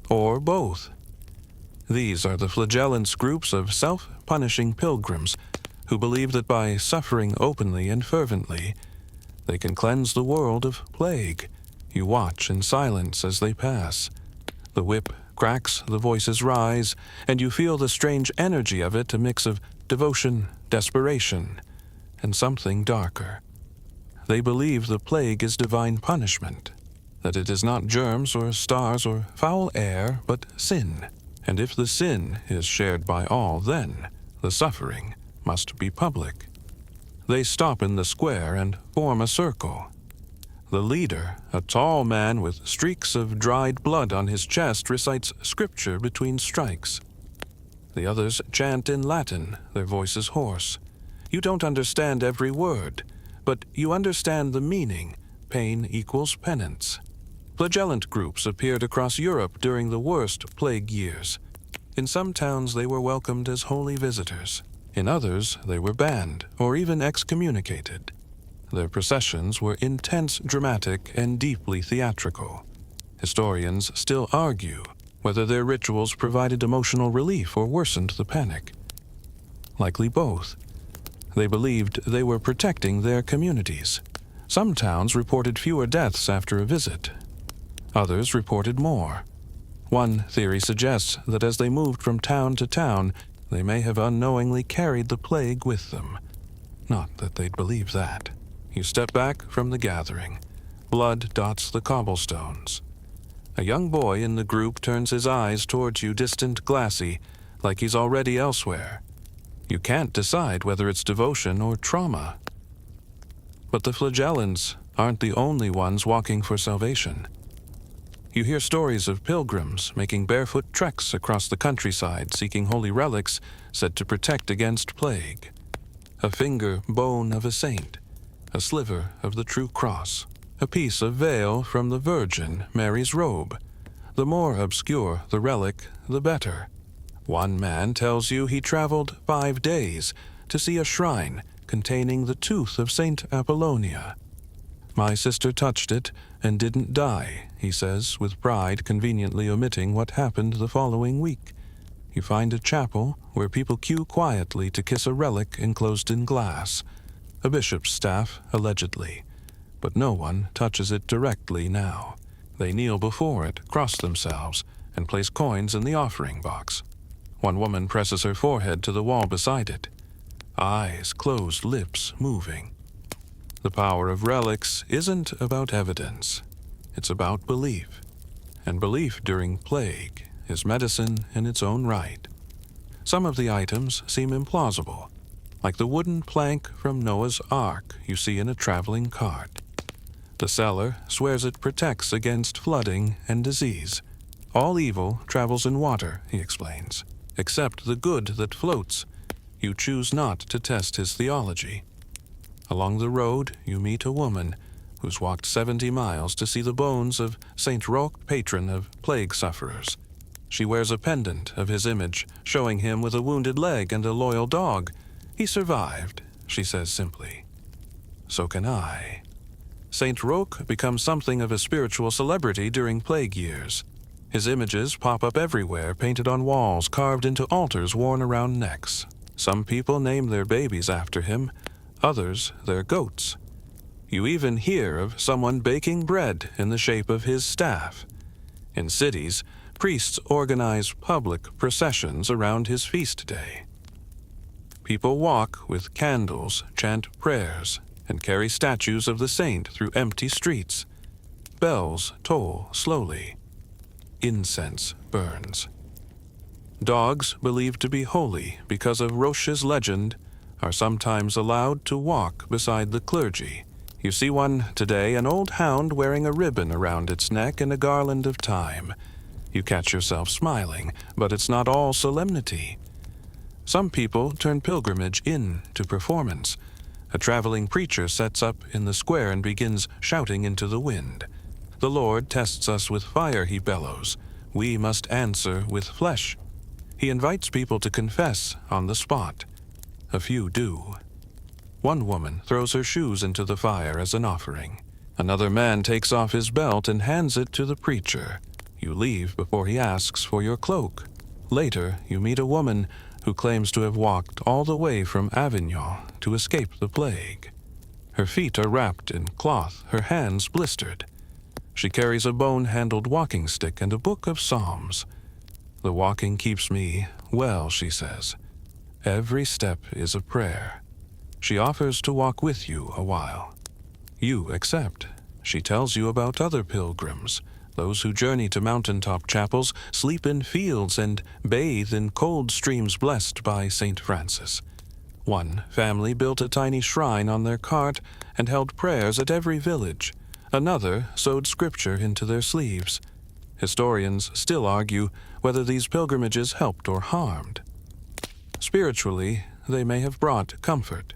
Speaker 1: or both. These are the Flagellants, groups of self-punishing pilgrims who believe that by suffering openly and fervently, they can cleanse the world of plague. You watch in silence as they pass. The whip cracks, the voices rise, and you feel the strange energy of it, a mix of devotion, desperation, and something darker. They believe the plague is divine punishment, that it is not germs or stars or foul air, but sin. And if the sin is shared by all, then the suffering must be public. They stop in the square and form a circle. The leader, a tall man with streaks of dried blood on his chest, recites scripture between strikes. The others chant in Latin, their voices hoarse. You don't understand every word, but you understand the meaning. Pain equals penance. Flagellant groups appeared across Europe during the worst plague years. In some towns they were welcomed as holy visitors. In others they were banned or even excommunicated. Their processions were intense, dramatic, and deeply theatrical. Historians still argue whether their rituals provided emotional relief or worsened the panic. Likely both. They believed they were protecting their communities. Some towns reported fewer deaths after a visit. Others reported more. One theory suggests that as they moved from town to town, they may have unknowingly carried the plague with them. Not that they'd believe that. You step back from the gathering. Blood dots the cobblestones. A young boy in the group turns his eyes towards you, distant, glassy, like he's already elsewhere. You can't decide whether it's devotion or trauma. But the Flagellants aren't the only ones walking for salvation. You hear stories of pilgrims making barefoot treks across the countryside seeking holy relics said to protect against plague. A finger bone of a saint, a sliver of the true cross, a piece of veil from the Virgin Mary's robe. The more obscure the relic, the better. One man tells you he traveled 5 days to see a shrine containing the tooth of Saint Apollonia. My sister touched it and didn't die, he says, with pride conveniently omitting what happened the following week. You find a chapel where people queue quietly to kiss a relic enclosed in glass. a bishop's staff, allegedly, but no one touches it directly now. They kneel before it, cross themselves, and place coins in the offering box. One woman presses her forehead to the wall beside it, eyes closed, lips moving. The power of relics isn't about evidence. It's about belief. And belief during plague is medicine in its own right. Some of the items seem implausible, like the wooden plank from Noah's Ark you see in a traveling cart. The seller swears it protects against flooding and disease. All evil travels in water, he explains, except the good that floats. You choose not to test his theology. Along the road, you meet a woman who's walked 70 miles to see the bones of St. Roch, patron of plague sufferers. She wears a pendant of his image, showing him with a wounded leg and a loyal dog. He survived, she says simply. So can I. St. Roch becomes something of a spiritual celebrity during plague years. His images pop up everywhere, painted on walls, carved into altars worn around necks. Some people name their babies after him, others their goats. You even hear of someone baking bread in the shape of his staff. In cities, priests organize public processions around his feast day. People walk with candles, chant prayers, and carry statues of the saint through empty streets. Bells toll slowly. Incense burns. Dogs, believed to be holy because of Roche's legend, are sometimes allowed to walk beside the clergy. You see one today, an old hound wearing a ribbon around its neck and a garland of thyme. You catch yourself smiling, but it's not all solemnity. Some people turn pilgrimage into performance. A traveling preacher sets up in the square and begins shouting into the wind. The Lord tests us with fire, he bellows. We must answer with flesh. He invites people to confess on the spot. A few do. One woman throws her shoes into the fire as an offering. Another man takes off his belt and hands it to the preacher. You leave before he asks for your cloak. Later, you meet a woman who claims to have walked all the way from Avignon to escape the plague. Her feet are wrapped in cloth, her hands blistered. She carries a bone-handled walking stick and a book of psalms. The walking keeps me well, she says. Every step is a prayer. She offers to walk with you a while. You accept. She tells you about other pilgrims, those who journey to mountaintop chapels, sleep in fields, and bathe in cold streams blessed by St. Francis. One family built a tiny shrine on their cart and held prayers at every village. Another sewed scripture into their sleeves. Historians still argue whether these pilgrimages helped or harmed. Spiritually, they may have brought comfort,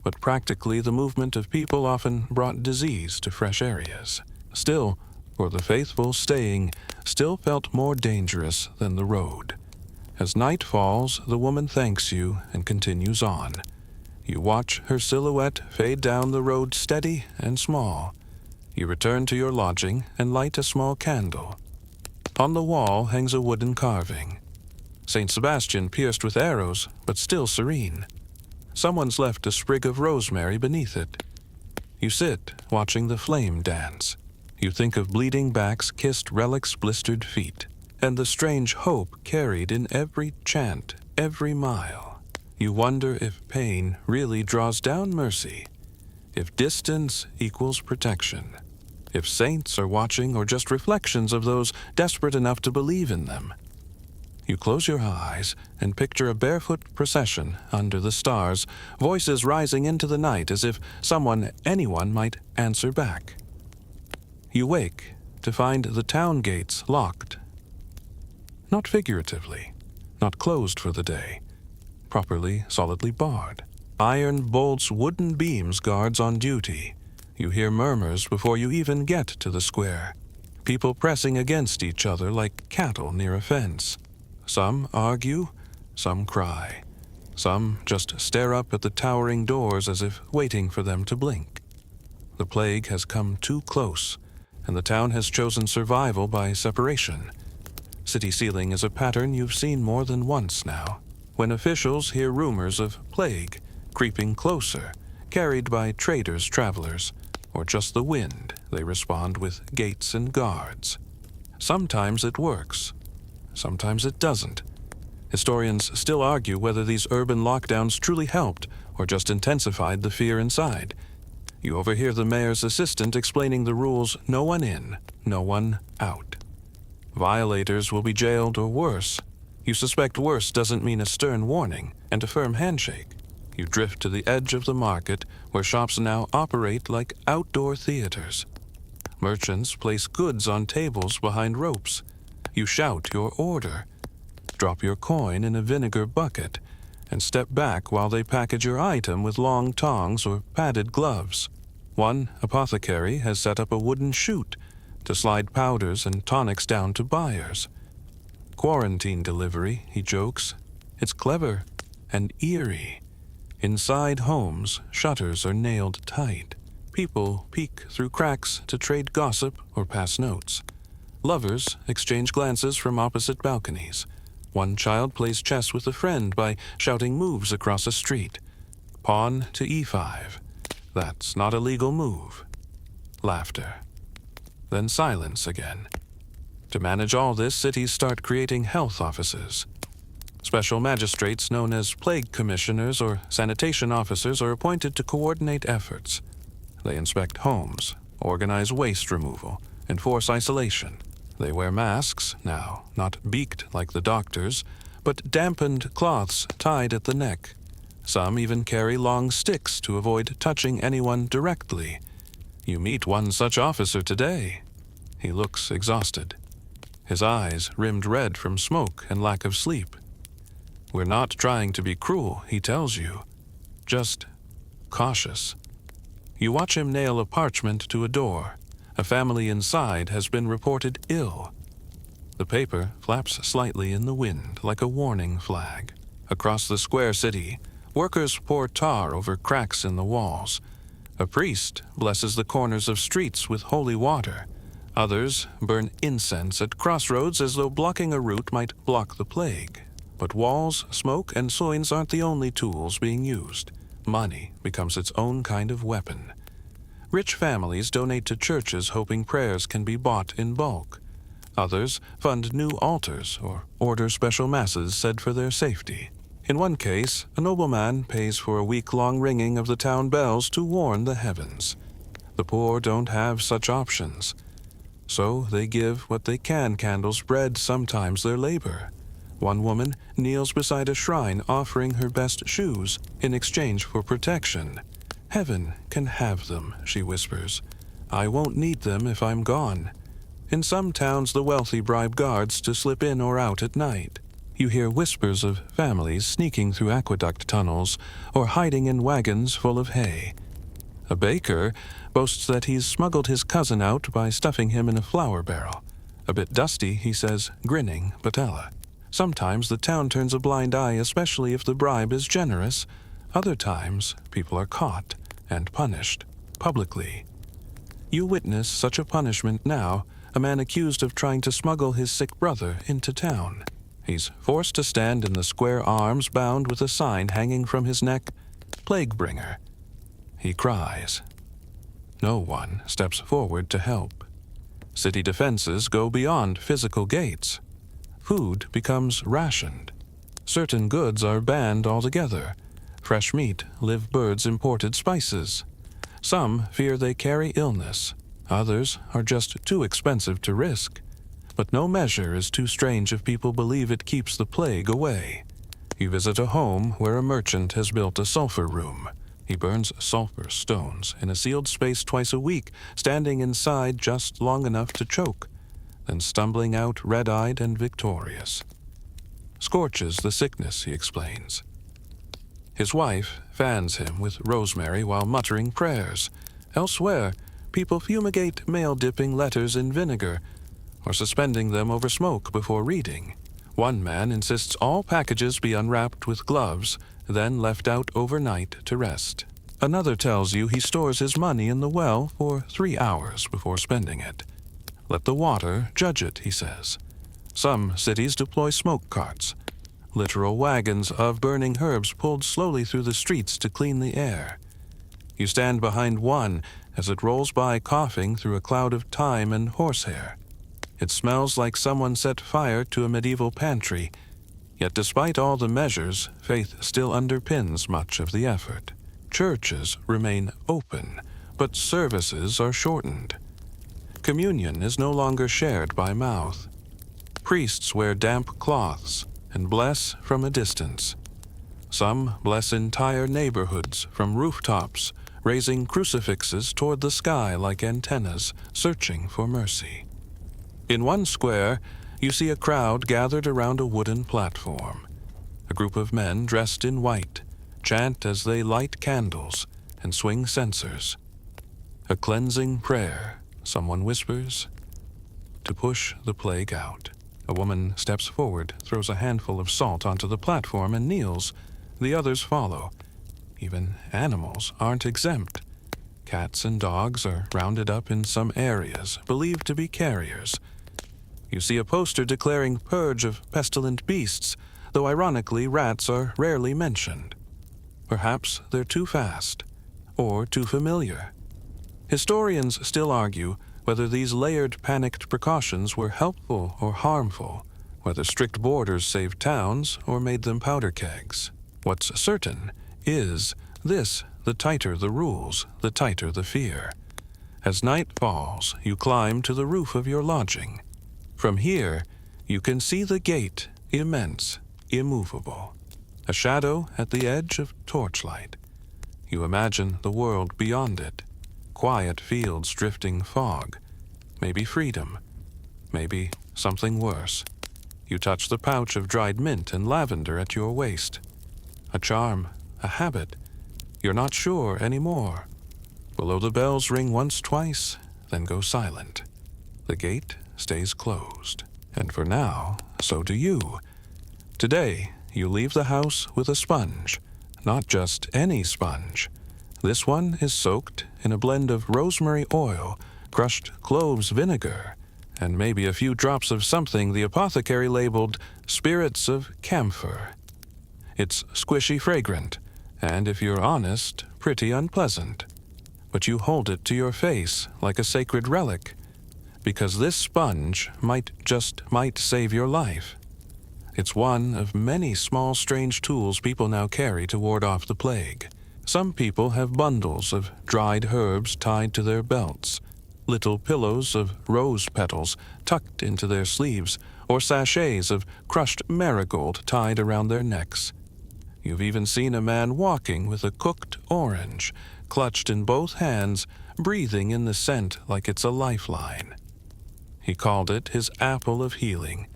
Speaker 1: but practically the movement of people often brought disease to fresh areas. Still, for the faithful, staying still felt more dangerous than the road. As night falls, the woman thanks you and continues on. You watch her silhouette fade down the road steady and small. You return to your lodging and light a small candle. On the wall hangs a wooden carving. St. Sebastian pierced with arrows, but still serene. Someone's left a sprig of rosemary beneath it. You sit, watching the flame dance. You think of bleeding backs, kissed relics, blistered feet, and the strange hope carried in every chant, every mile. You wonder if pain really draws down mercy, if distance equals protection, if saints are watching or just reflections of those desperate enough to believe in them. You close your eyes and picture a barefoot procession under the stars, voices rising into the night as if anyone might answer back. You wake to find the town gates locked. Not figuratively, not closed for the day, properly, solidly barred. Iron bolts, wooden beams, guards on duty. You hear murmurs before you even get to the square. People pressing against each other like cattle near a fence. Some argue, some cry. Some just stare up at the towering doors as if waiting for them to blink. The plague has come too close, and the town has chosen survival by separation. City sealing is a pattern you've seen more than once now. When officials hear rumors of plague creeping closer, carried by traders, travelers, or just the wind. They respond with gates and guards. Sometimes it works, sometimes it doesn't. Historians still argue whether these urban lockdowns truly helped or just intensified the fear inside. You overhear the mayor's assistant explaining the rules: no one in, no one out. Violators will be jailed or worse. You suspect worse doesn't mean a stern warning and a firm handshake. You drift to the edge of the market, where shops now operate like outdoor theaters. Merchants place goods on tables behind ropes. You shout your order, drop your coin in a vinegar bucket, and step back while they package your item with long tongs or padded gloves. One apothecary has set up a wooden chute to slide powders and tonics down to buyers. Quarantine delivery, he jokes. It's clever and eerie. Inside homes, shutters are nailed tight. People peek through cracks to trade gossip or pass notes. Lovers exchange glances from opposite balconies. One child plays chess with a friend by shouting moves across a street. Pawn to e5. That's not a legal move. Laughter. Then silence again. To manage all this, cities start creating health offices. Special magistrates known as plague commissioners or sanitation officers are appointed to coordinate efforts. They inspect homes, organize waste removal, enforce isolation. They wear masks now, not beaked like the doctors, but dampened cloths tied at the neck. Some even carry long sticks to avoid touching anyone directly. You meet one such officer today. He looks exhausted. His eyes rimmed red from smoke and lack of sleep. We're not trying to be cruel, he tells you. Just cautious. You watch him nail a parchment to a door. A family inside has been reported ill. The paper flaps slightly in the wind like a warning flag. Across the square city, workers pour tar over cracks in the walls. A priest blesses the corners of streets with holy water. Others burn incense at crossroads as though blocking a route might block the plague. But walls, smoke, and signs aren't the only tools being used. Money becomes its own kind of weapon. Rich families donate to churches hoping prayers can be bought in bulk. Others fund new altars or order special masses said for their safety. In one case, a nobleman pays for a week-long ringing of the town bells to warn the heavens. The poor don't have such options. So they give what they can: candles, bread, sometimes their labor. One woman kneels beside a shrine offering her best shoes in exchange for protection. "Heaven can have them," she whispers. "I won't need them if I'm gone." In some towns, the wealthy bribe guards to slip in or out at night. You hear whispers of families sneaking through aqueduct tunnels or hiding in wagons full of hay. A baker boasts that he's smuggled his cousin out by stuffing him in a flour barrel. A bit dusty, he says, grinning patella. Sometimes the town turns a blind eye, especially if the bribe is generous. Other times, people are caught and punished publicly. You witness such a punishment now, a man accused of trying to smuggle his sick brother into town. He's forced to stand in the square arms bound with a sign hanging from his neck, "Plague Bringer." He cries. No one steps forward to help. City defenses go beyond physical gates. Food becomes rationed. Certain goods are banned altogether. Fresh meat, live birds, imported spices. Some fear they carry illness. Others are just too expensive to risk. But no measure is too strange if people believe it keeps the plague away. You visit a home where a merchant has built a sulfur room. He burns sulfur stones in a sealed space twice a week, standing inside just long enough to choke, then stumbling out red-eyed and victorious. Scorches the sickness, he explains. His wife fans him with rosemary while muttering prayers. Elsewhere, people fumigate mail-dipping letters in vinegar or suspending them over smoke before reading. One man insists all packages be unwrapped with gloves, then left out overnight to rest. Another tells you he stores his money in the well for 3 hours before spending it. Let the water judge it, he says. Some cities deploy smoke carts, literal wagons of burning herbs pulled slowly through the streets to clean the air. You stand behind one as it rolls by coughing through a cloud of thyme and horsehair. It smells like someone set fire to a medieval pantry, yet despite all the measures, faith still underpins much of the effort. Churches remain open, but services are shortened. Communion is no longer shared by mouth. Priests wear damp cloths and bless from a distance. Some bless entire neighborhoods from rooftops, raising crucifixes toward the sky like antennas, searching for mercy. In one square, you see a crowd gathered around a wooden platform. A group of men dressed in white chant as they light candles and swing censers. A cleansing prayer, someone whispers, to push the plague out. A woman steps forward, throws a handful of salt onto the platform, and kneels. The others follow. Even animals aren't exempt. Cats and dogs are rounded up in some areas, believed to be carriers. You see a poster declaring purge of pestilent beasts, though ironically rats are rarely mentioned. Perhaps they're too fast, or too familiar. Historians still argue whether these layered panicked precautions were helpful or harmful, whether strict borders saved towns or made them powder kegs. What's certain is this: the tighter the rules, the tighter the fear. As night falls, you climb to the roof of your lodging. From here, you can see the gate, immense, immovable, a shadow at the edge of torchlight. You imagine the world beyond it, quiet fields drifting fog, maybe freedom, maybe something worse. You touch the pouch of dried mint and lavender at your waist. A charm, a habit. You're not sure anymore. Below the bells ring once, twice, then go silent. The gate stays closed. And for now, so do you. Today, you leave the house with a sponge. Not just any sponge. This one is soaked in a blend of rosemary oil, crushed cloves vinegar, and maybe a few drops of something the apothecary labeled spirits of camphor. It's squishy fragrant, and if you're honest, pretty unpleasant. But you hold it to your face like a sacred relic, because this sponge might save your life. It's one of many small strange tools people now carry to ward off the plague. Some people have bundles of dried herbs tied to their belts, little pillows of rose petals tucked into their sleeves, or sachets of crushed marigold tied around their necks. You've even seen a man walking with a cooked orange, clutched in both hands, breathing in the scent like it's a lifeline. He called it his apple of healing.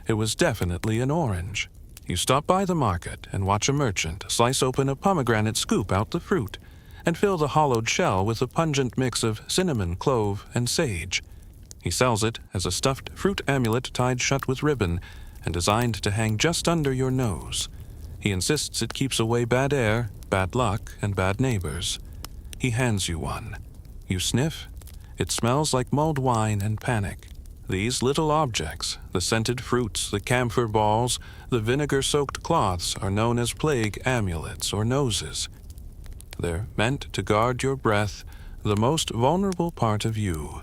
Speaker 1: It was definitely an orange. You stop by the market and watch a merchant slice open a pomegranate, scoop out the fruit, and fill the hollowed shell with a pungent mix of cinnamon, clove, and sage. He sells it as a stuffed fruit amulet tied shut with ribbon and designed to hang just under your nose. He insists it keeps away bad air, bad luck, and bad neighbors. He hands you one. You sniff. It smells like mulled wine and panic. These little objects, the scented fruits, the camphor balls, the vinegar-soaked cloths, are known as plague amulets or noses. They're meant to guard your breath, the most vulnerable part of you.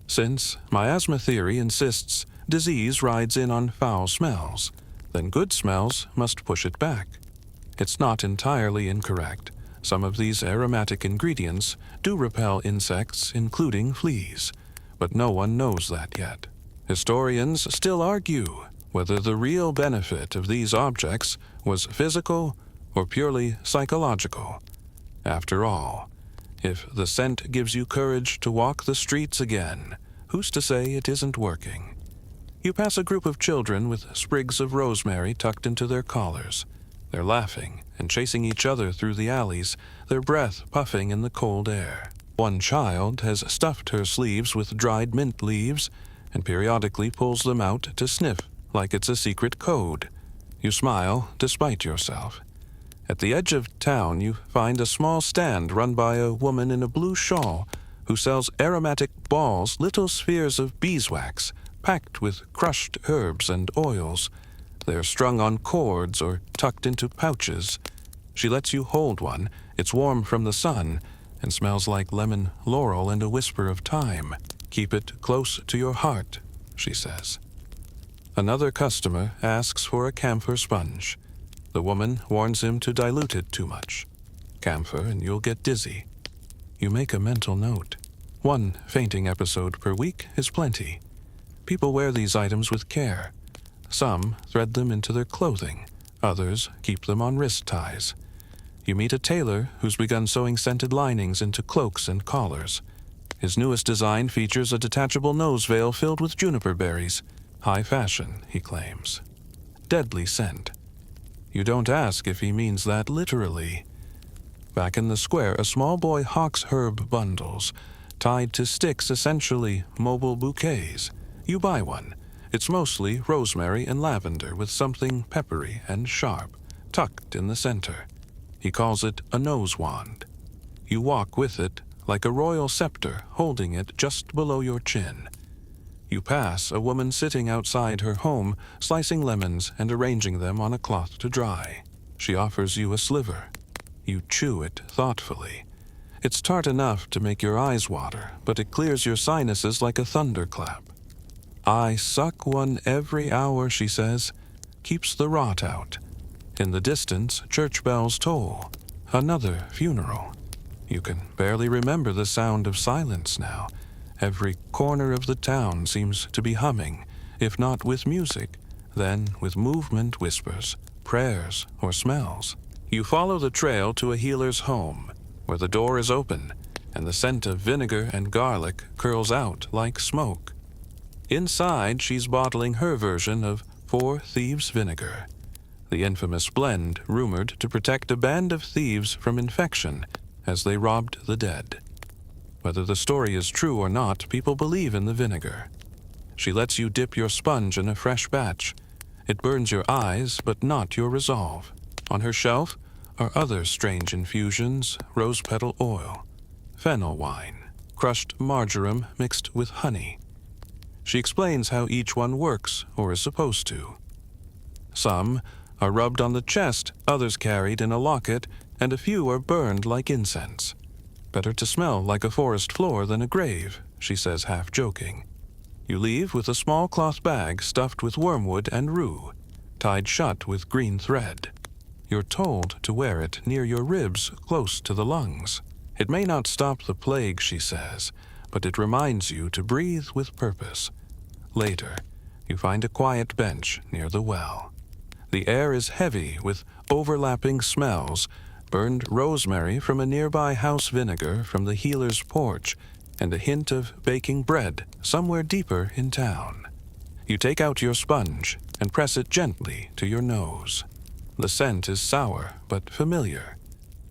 Speaker 1: Since miasma theory insists disease rides in on foul smells, then good smells must push it back. It's not entirely incorrect. Some of these aromatic ingredients do repel insects, including fleas, but no one knows that yet. Historians still argue whether the real benefit of these objects was physical or purely psychological. After all, if the scent gives you courage to walk the streets again, who's to say it isn't working? You pass a group of children with sprigs of rosemary tucked into their collars. They're laughing and chasing each other through the alleys, their breath puffing in the cold air. One child has stuffed her sleeves with dried mint leaves and periodically pulls them out to sniff like it's a secret code. You smile despite yourself. At the edge of town, you find a small stand run by a woman in a blue shawl who sells aromatic balls, little spheres of beeswax, packed with crushed herbs and oils. They're strung on cords or tucked into pouches. She lets you hold one. It's warm from the sun, and smells like lemon, laurel, and a whisper of thyme. Keep it close to your heart, she says. Another customer asks for a camphor sponge. The woman warns him to dilute it too much. Camphor and you'll get dizzy. You make a mental note. 1 fainting episode per week is plenty. People wear these items with care. Some thread them into their clothing. Others keep them on wrist ties. You meet a tailor who's begun sewing scented linings into cloaks and collars. His newest design features a detachable nose veil filled with juniper berries. High fashion, he claims. Deadly scent. You don't ask if he means that literally. Back in the square, a small boy hawks herb bundles, tied to sticks, essentially mobile bouquets. You buy one. It's mostly rosemary and lavender with something peppery and sharp, tucked in the center. He calls it a nose wand. You walk with it like a royal scepter, holding it just below your chin. You pass a woman sitting outside her home, slicing lemons and arranging them on a cloth to dry. She offers you a sliver. You chew it thoughtfully. It's tart enough to make your eyes water, but it clears your sinuses like a thunderclap. I suck one every hour, she says. Keeps the rot out. In the distance, church bells toll. Another funeral. You can barely remember the sound of silence now. Every corner of the town seems to be humming, if not with music, then with movement whispers, prayers, or smells. You follow the trail to a healer's home, where the door is open, and the scent of vinegar and garlic curls out like smoke. Inside, she's bottling her version of 4 Thieves' vinegar, the infamous blend rumored to protect a band of thieves from infection as they robbed the dead. Whether the story is true or not, people believe in the vinegar. She lets you dip your sponge in a fresh batch. It burns your eyes, but not your resolve. On her shelf are other strange infusions: rose petal oil, fennel wine, crushed marjoram mixed with honey. She explains how each one works, or is supposed to. Some are rubbed on the chest, others carried in a locket, and a few are burned like incense. Better to smell like a forest floor than a grave, she says, half joking. You leave with a small cloth bag stuffed with wormwood and rue, tied shut with green thread. You're told to wear it near your ribs, close to the lungs. It may not stop the plague, she says, but it reminds you to breathe with purpose. Later, you find a quiet bench near the well. The air is heavy with overlapping smells: burned rosemary from a nearby house vinegar from the healer's porch, and a hint of baking bread somewhere deeper in town. You take out your sponge and press it gently to your nose. The scent is sour but familiar,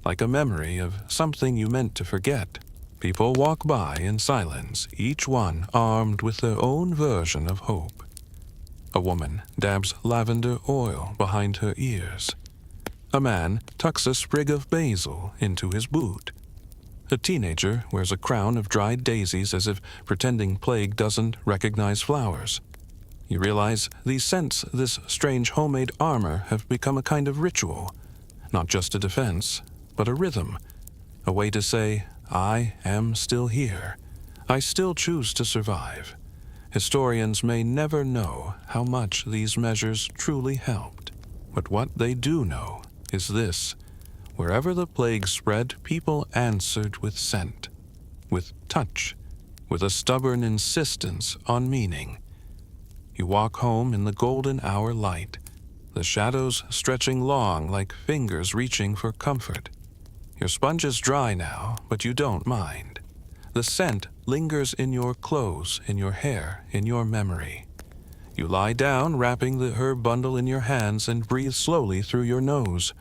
Speaker 1: like a memory of something you meant to forget. People walk by in silence, each one armed with their own version of hope. A woman dabs lavender oil behind her ears. A man tucks a sprig of basil into his boot. A teenager wears a crown of dried daisies as if pretending plague doesn't recognize flowers. You realize these scents, this strange homemade armor, have become a kind of ritual. Not just a defense, but a rhythm. A way to say, I am still here. I still choose to survive. Historians may never know how much these measures truly helped. But what they do know is this: wherever the plague spread, people answered with scent, with touch, with a stubborn insistence on meaning. You walk home in the golden hour light, the shadows stretching long like fingers reaching for comfort. Your sponge is dry now, but you don't mind. The scent lingers in your clothes, in your hair, in your memory. You lie down, wrapping the herb bundle in your hands, and breathe slowly through your nose.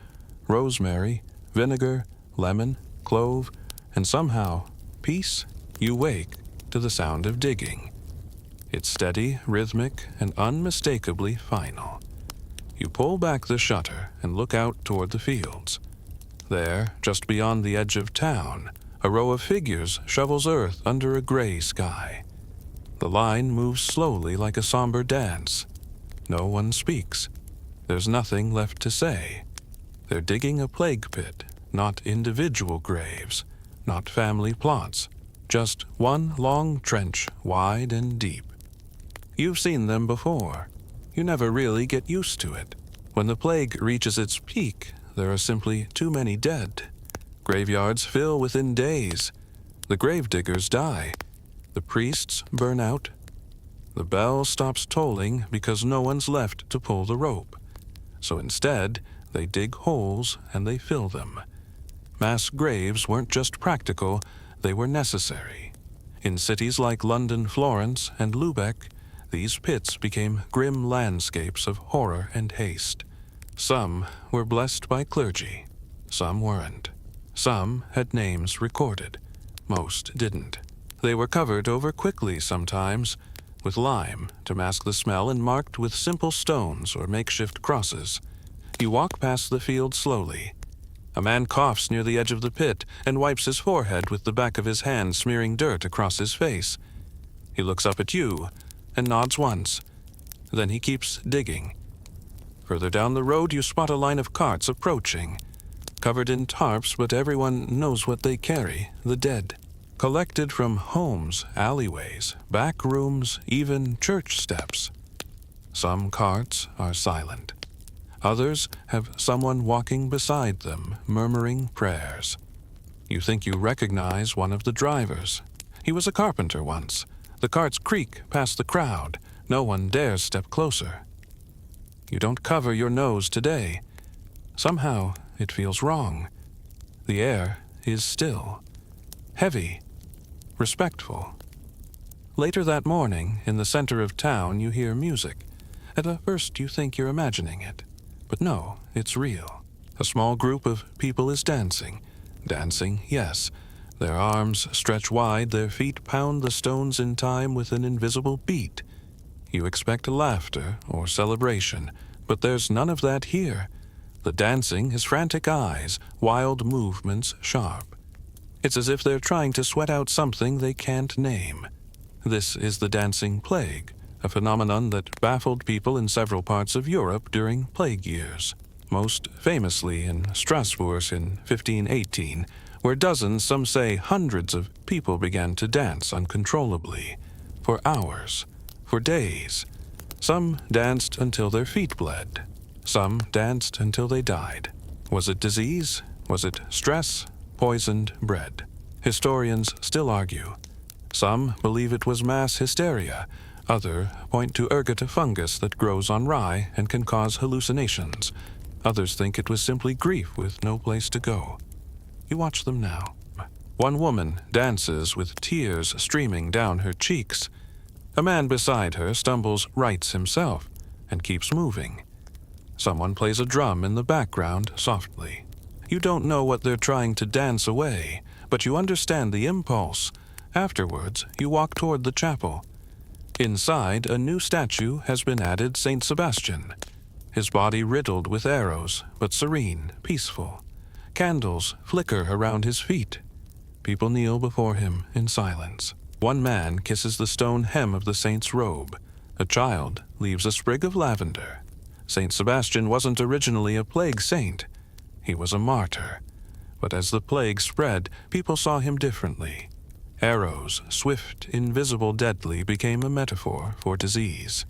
Speaker 1: Rosemary, vinegar, lemon, clove, and somehow, peace. You wake to the sound of digging. It's steady, rhythmic, and unmistakably final. You pull back the shutter and look out toward the fields. There, just beyond the edge of town, a row of figures shovels earth under a gray sky. The line moves slowly like a somber dance. No one speaks. There's nothing left to say. They're digging a plague pit, not individual graves, not family plots, just one long trench, wide and deep. You've seen them before. You never really get used to it. When the plague reaches its peak, there are simply too many dead. Graveyards fill within days. The gravediggers die. The priests burn out. The bell stops tolling because no one's left to pull the rope. So instead, they dig holes and they fill them. Mass graves weren't just practical, they were necessary. In cities like London, Florence, and Lubeck, these pits became grim landscapes of horror and haste. Some were blessed by clergy, some weren't. Some had names recorded, most didn't. They were covered over quickly sometimes, with lime to mask the smell and marked with simple stones or makeshift crosses. You walk past the field slowly. A man coughs near the edge of the pit and wipes his forehead with the back of his hand, smearing dirt across his face. He looks up at you and nods once. Then he keeps digging. Further down the road, you spot a line of carts approaching, covered in tarps, but everyone knows what they carry, the dead. Collected from homes, alleyways, back rooms, even church steps. Some carts are silent. Others have someone walking beside them, murmuring prayers. You think you recognize one of the drivers. He was a carpenter once. The carts creak past the crowd. No one dares step closer. You don't cover your nose today. Somehow it feels wrong. The air is still, heavy, respectful. Later that morning, in the center of town, you hear music. At first you think you're imagining it. But no, it's real. A small group of people is dancing. Dancing, yes. Their arms stretch wide, their feet pound the stones in time with an invisible beat. You expect laughter or celebration, but there's none of that here. The dancing is frantic eyes, wild movements sharp. It's as if they're trying to sweat out something they can't name. This is the dancing plague, a phenomenon that baffled people in several parts of Europe during plague years, most famously in Strasbourg in 1518, where dozens, some say hundreds of people began to dance uncontrollably, for hours, for days. Some danced until their feet bled. Some danced until they died. Was it disease? Was it stress? Poisoned bread? Historians still argue. Some believe it was mass hysteria. Others point to ergot, fungus that grows on rye and can cause hallucinations. Others think it was simply grief with no place to go. You watch them now. One woman dances with tears streaming down her cheeks. A man beside her stumbles, rights himself, and keeps moving. Someone plays a drum in the background softly. You don't know what they're trying to dance away, but you understand the impulse. Afterwards, you walk toward the chapel. Inside, a new statue has been added, Saint Sebastian. His body riddled with arrows, but serene, peaceful. Candles flicker around his feet. People kneel before him in silence. One man kisses the stone hem of the saint's robe. A child leaves a sprig of lavender. Saint Sebastian wasn't originally a plague saint. He was a martyr. But as the plague spread, people saw him differently. Arrows, swift, invisible, deadly, became a metaphor for disease.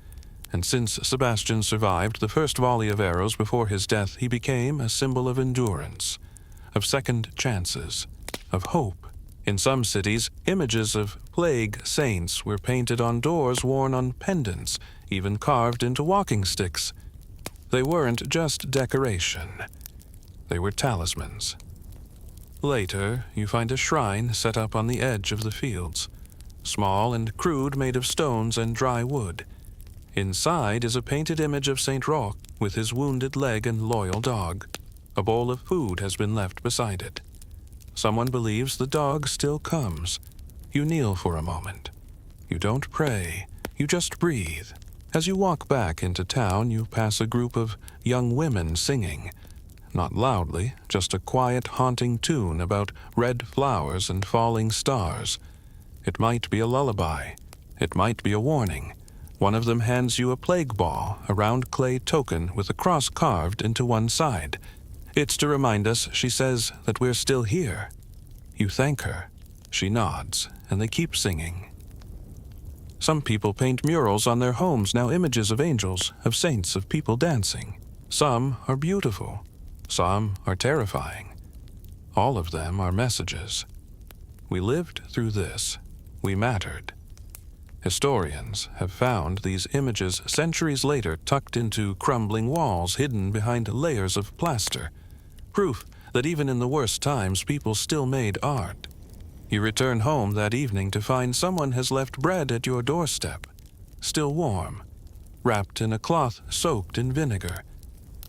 Speaker 1: And since Sebastian survived the first volley of arrows before his death, he became a symbol of endurance, of second chances, of hope. In some cities, images of plague saints were painted on doors, worn on pendants, even carved into walking sticks. They weren't just decoration. They were talismans. Later, you find a shrine set up on the edge of the fields, small and crude, made of stones and dry wood. Inside is a painted image of Saint Roch with his wounded leg and loyal dog. A bowl of food has been left beside it. Someone believes the dog still comes. You kneel for a moment. You don't pray. You just breathe. As you walk back into town, you pass a group of young women singing. Not loudly, just a quiet, haunting tune about red flowers and falling stars. It might be a lullaby. It might be a warning. One of them hands you a plague ball, a round clay token with a cross carved into one side. It's to remind us, she says, that we're still here. You thank her. She nods, and they keep singing. Some people paint murals on their homes, now images of angels, of saints, of people dancing. Some are beautiful. Some are terrifying. All of them are messages. We lived through this. We mattered. Historians have found these images centuries later tucked into crumbling walls hidden behind layers of plaster. Proof that even in the worst times people still made art. You return home that evening to find someone has left bread at your doorstep, still warm, wrapped in a cloth soaked in vinegar.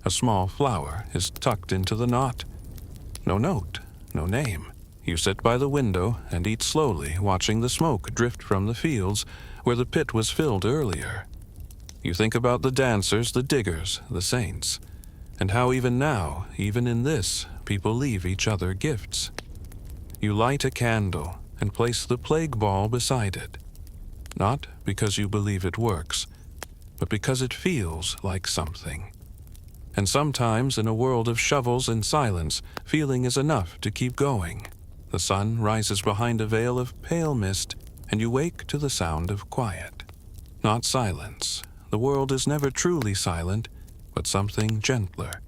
Speaker 1: A small flower is tucked into the knot. No note, no name. You sit by the window and eat slowly, watching the smoke drift from the fields where the pit was filled earlier. You think about the dancers, the diggers, the saints, and how even now, even in this, people leave each other gifts. You light a candle and place the plague ball beside it, not because you believe it works, but because it feels like something. And sometimes in a world of shovels and silence, feeling is enough to keep going. The sun rises behind a veil of pale mist, and you wake to the sound of quiet. Not silence. The world is never truly silent, but something gentler.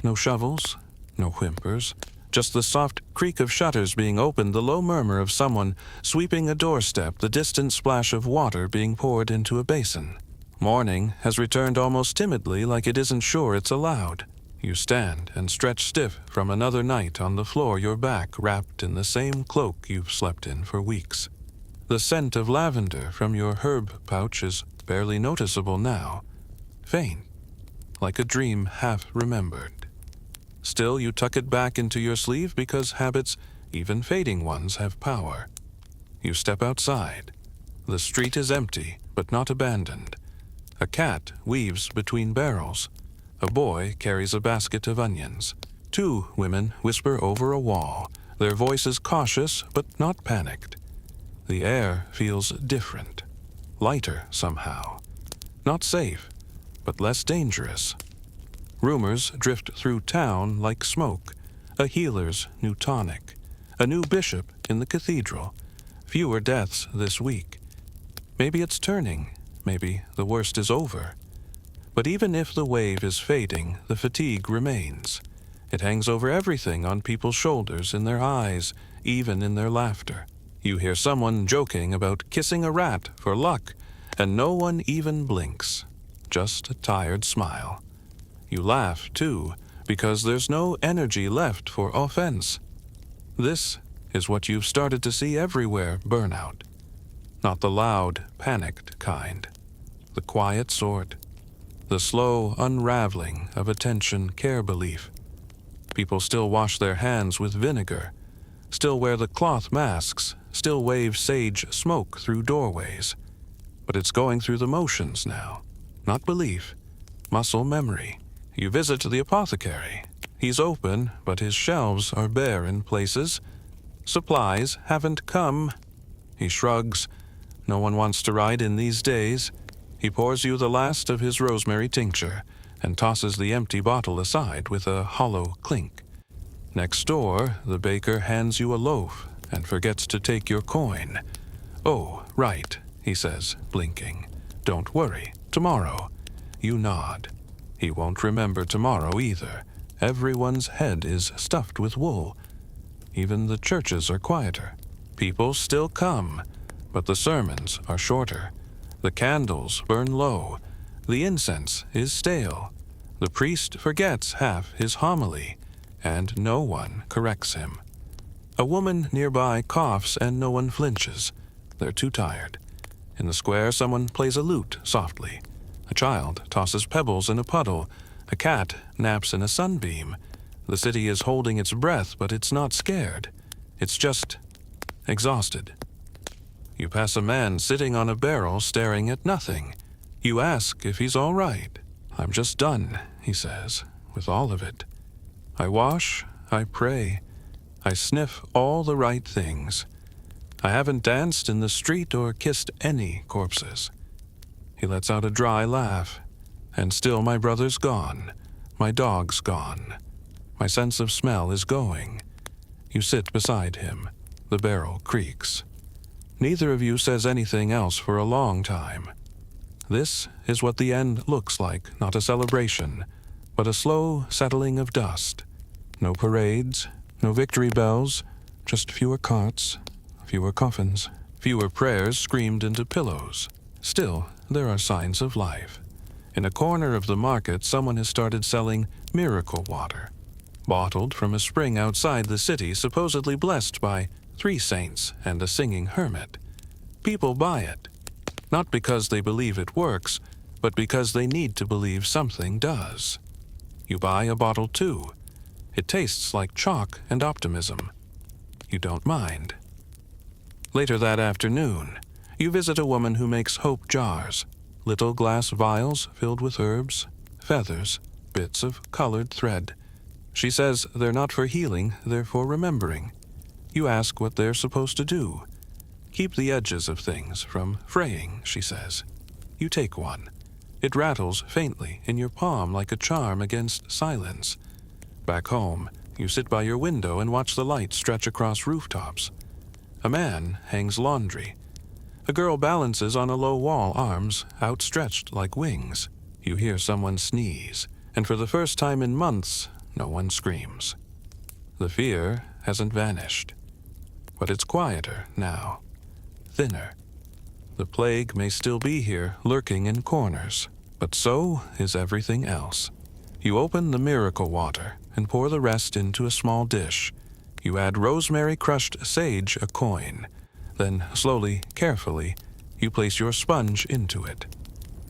Speaker 1: No shovels, no whimpers, just the soft creak of shutters being opened, the low murmur of someone sweeping a doorstep, the distant splash of water being poured into a basin. Morning has returned almost timidly, like it isn't sure it's allowed. You stand and stretch stiff from another night on the floor, your back wrapped in the same cloak you've slept in for weeks. The scent of lavender from your herb pouch is barely noticeable now, faint, like a dream half remembered. Still, you tuck it back into your sleeve because habits, even fading ones, have power. You step outside. The street is empty, but not abandoned. A cat weaves between barrels. A boy carries a basket of onions. Two women whisper over a wall, their voices cautious but not panicked. The air feels different, lighter somehow. Not safe, but less dangerous. Rumors drift through town like smoke, a healer's new tonic, a new bishop in the cathedral, fewer deaths this week. Maybe it's turning, maybe the worst is over. But even if the wave is fading, the fatigue remains. It hangs over everything, on people's shoulders, in their eyes, even in their laughter. You hear someone joking about kissing a rat for luck, and no one even blinks, just a tired smile. You laugh, too, because there's no energy left for offense. This is what you've started to see everywhere, burnout. Not the loud, panicked kind. The quiet sort. The slow unraveling of attention care belief. People still wash their hands with vinegar, still wear the cloth masks, still wave sage smoke through doorways. But it's going through the motions now, not belief, muscle memory. You visit the apothecary. He's open, but his shelves are bare in places. Supplies haven't come. He shrugs. No one wants to ride in these days. He pours you the last of his rosemary tincture and tosses the empty bottle aside with a hollow clink. Next door, the baker hands you a loaf and forgets to take your coin. "Oh, right," he says, blinking. "Don't worry. Tomorrow." You nod. He won't remember tomorrow either. Everyone's head is stuffed with wool. Even the churches are quieter. People still come, but the sermons are shorter. The candles burn low. The incense is stale. The priest forgets half his homily, and no one corrects him. A woman nearby coughs and no one flinches. They're too tired. In the square, someone plays a lute softly. A child tosses pebbles in a puddle. A cat naps in a sunbeam. The city is holding its breath, but it's not scared. It's just exhausted. You pass a man sitting on a barrel staring at nothing. You ask if he's all right. "I'm just done," he says, with all of it. "I wash, I pray, I sniff all the right things. I haven't danced in the street or kissed any corpses." He lets out a dry laugh. "And still my brother's gone. My dog's gone. My sense of smell is going." You sit beside him. The barrel creaks. Neither of you says anything else for a long time. This is what the end looks like, not a celebration, but a slow settling of dust. No parades, no victory bells, just fewer carts, fewer coffins, fewer prayers screamed into pillows. Still, there are signs of life. In a corner of the market, someone has started selling miracle water, bottled from a spring outside the city, supposedly blessed by 3 saints and a singing hermit. People buy it, not because they believe it works, but because they need to believe something does. You buy a bottle too. It tastes like chalk and optimism. You don't mind. Later that afternoon, you visit a woman who makes hope jars, little glass vials filled with herbs, feathers, bits of colored thread. She says they're not for healing, they're for remembering. You ask what they're supposed to do. Keep the edges of things from fraying, she says. You take one. It rattles faintly in your palm like a charm against silence. Back home, you sit by your window and watch the light stretch across rooftops. A man hangs laundry. A girl balances on a low wall, arms outstretched like wings. You hear someone sneeze, and for the first time in months, no one screams. The fear hasn't vanished, but it's quieter now, thinner. The plague may still be here, lurking in corners, but so is everything else. You open the miracle water and pour the rest into a small dish. You add rosemary, crushed sage, a coin. Then, slowly, carefully, you place your sponge into it.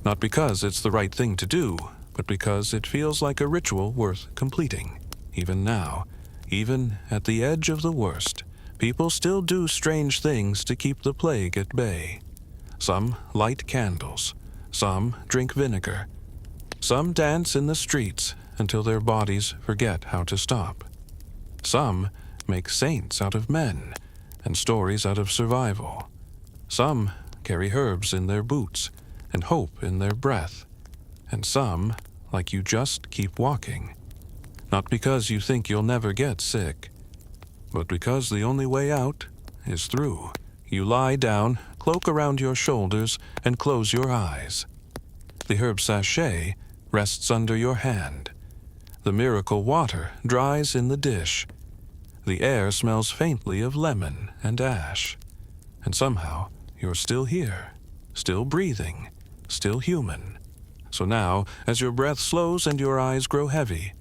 Speaker 1: Not because it's the right thing to do, but because it feels like a ritual worth completing. Even now, even at the edge of the worst, people still do strange things to keep the plague at bay. Some light candles. Some drink vinegar. Some dance in the streets until their bodies forget how to stop. Some make saints out of men and stories out of survival. Some carry herbs in their boots and hope in their breath. And some, like you, just keep walking. Not because you think you'll never get sick, but because the only way out is through. You lie down, cloak around your shoulders, and close your eyes. The herb sachet rests under your hand. The miracle water dries in the dish. The air smells faintly of lemon and ash. And somehow, you're still here, still breathing, still human. So now, as your breath slows and your eyes grow heavy,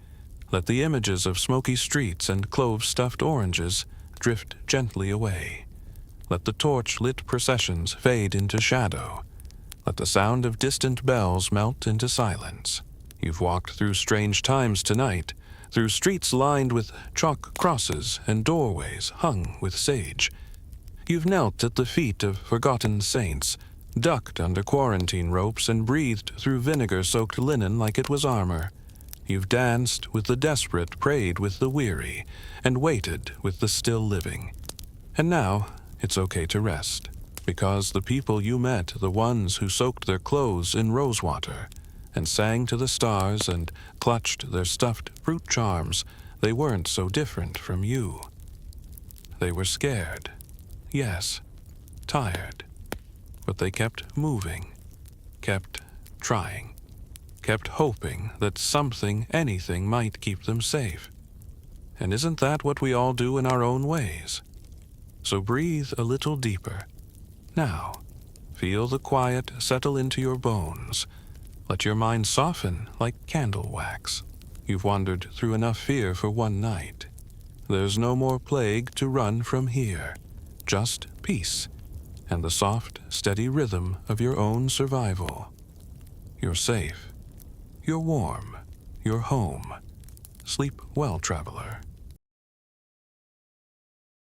Speaker 1: let the images of smoky streets and clove-stuffed oranges drift gently away. Let the torch-lit processions fade into shadow. Let the sound of distant bells melt into silence. You've walked through strange times tonight, through streets lined with chalk crosses and doorways hung with sage. You've knelt at the feet of forgotten saints, ducked under quarantine ropes and breathed through vinegar-soaked linen like it was armor. You've danced with the desperate, prayed with the weary, and waited with the still living. And now, it's okay to rest, because the people you met, the ones who soaked their clothes in rosewater, and sang to the stars and clutched their stuffed fruit charms, they weren't so different from you. They were scared, yes, tired, but they kept moving, kept trying, kept hoping that something, anything, might keep them safe. And isn't that what we all do in our own ways? So breathe a little deeper. Now, feel the quiet settle into your bones. Let your mind soften like candle wax. You've wandered through enough fear for one night. There's no more plague to run from here. Just peace and the soft, steady rhythm of your own survival. You're safe. You're warm. You're home. Sleep well, traveler.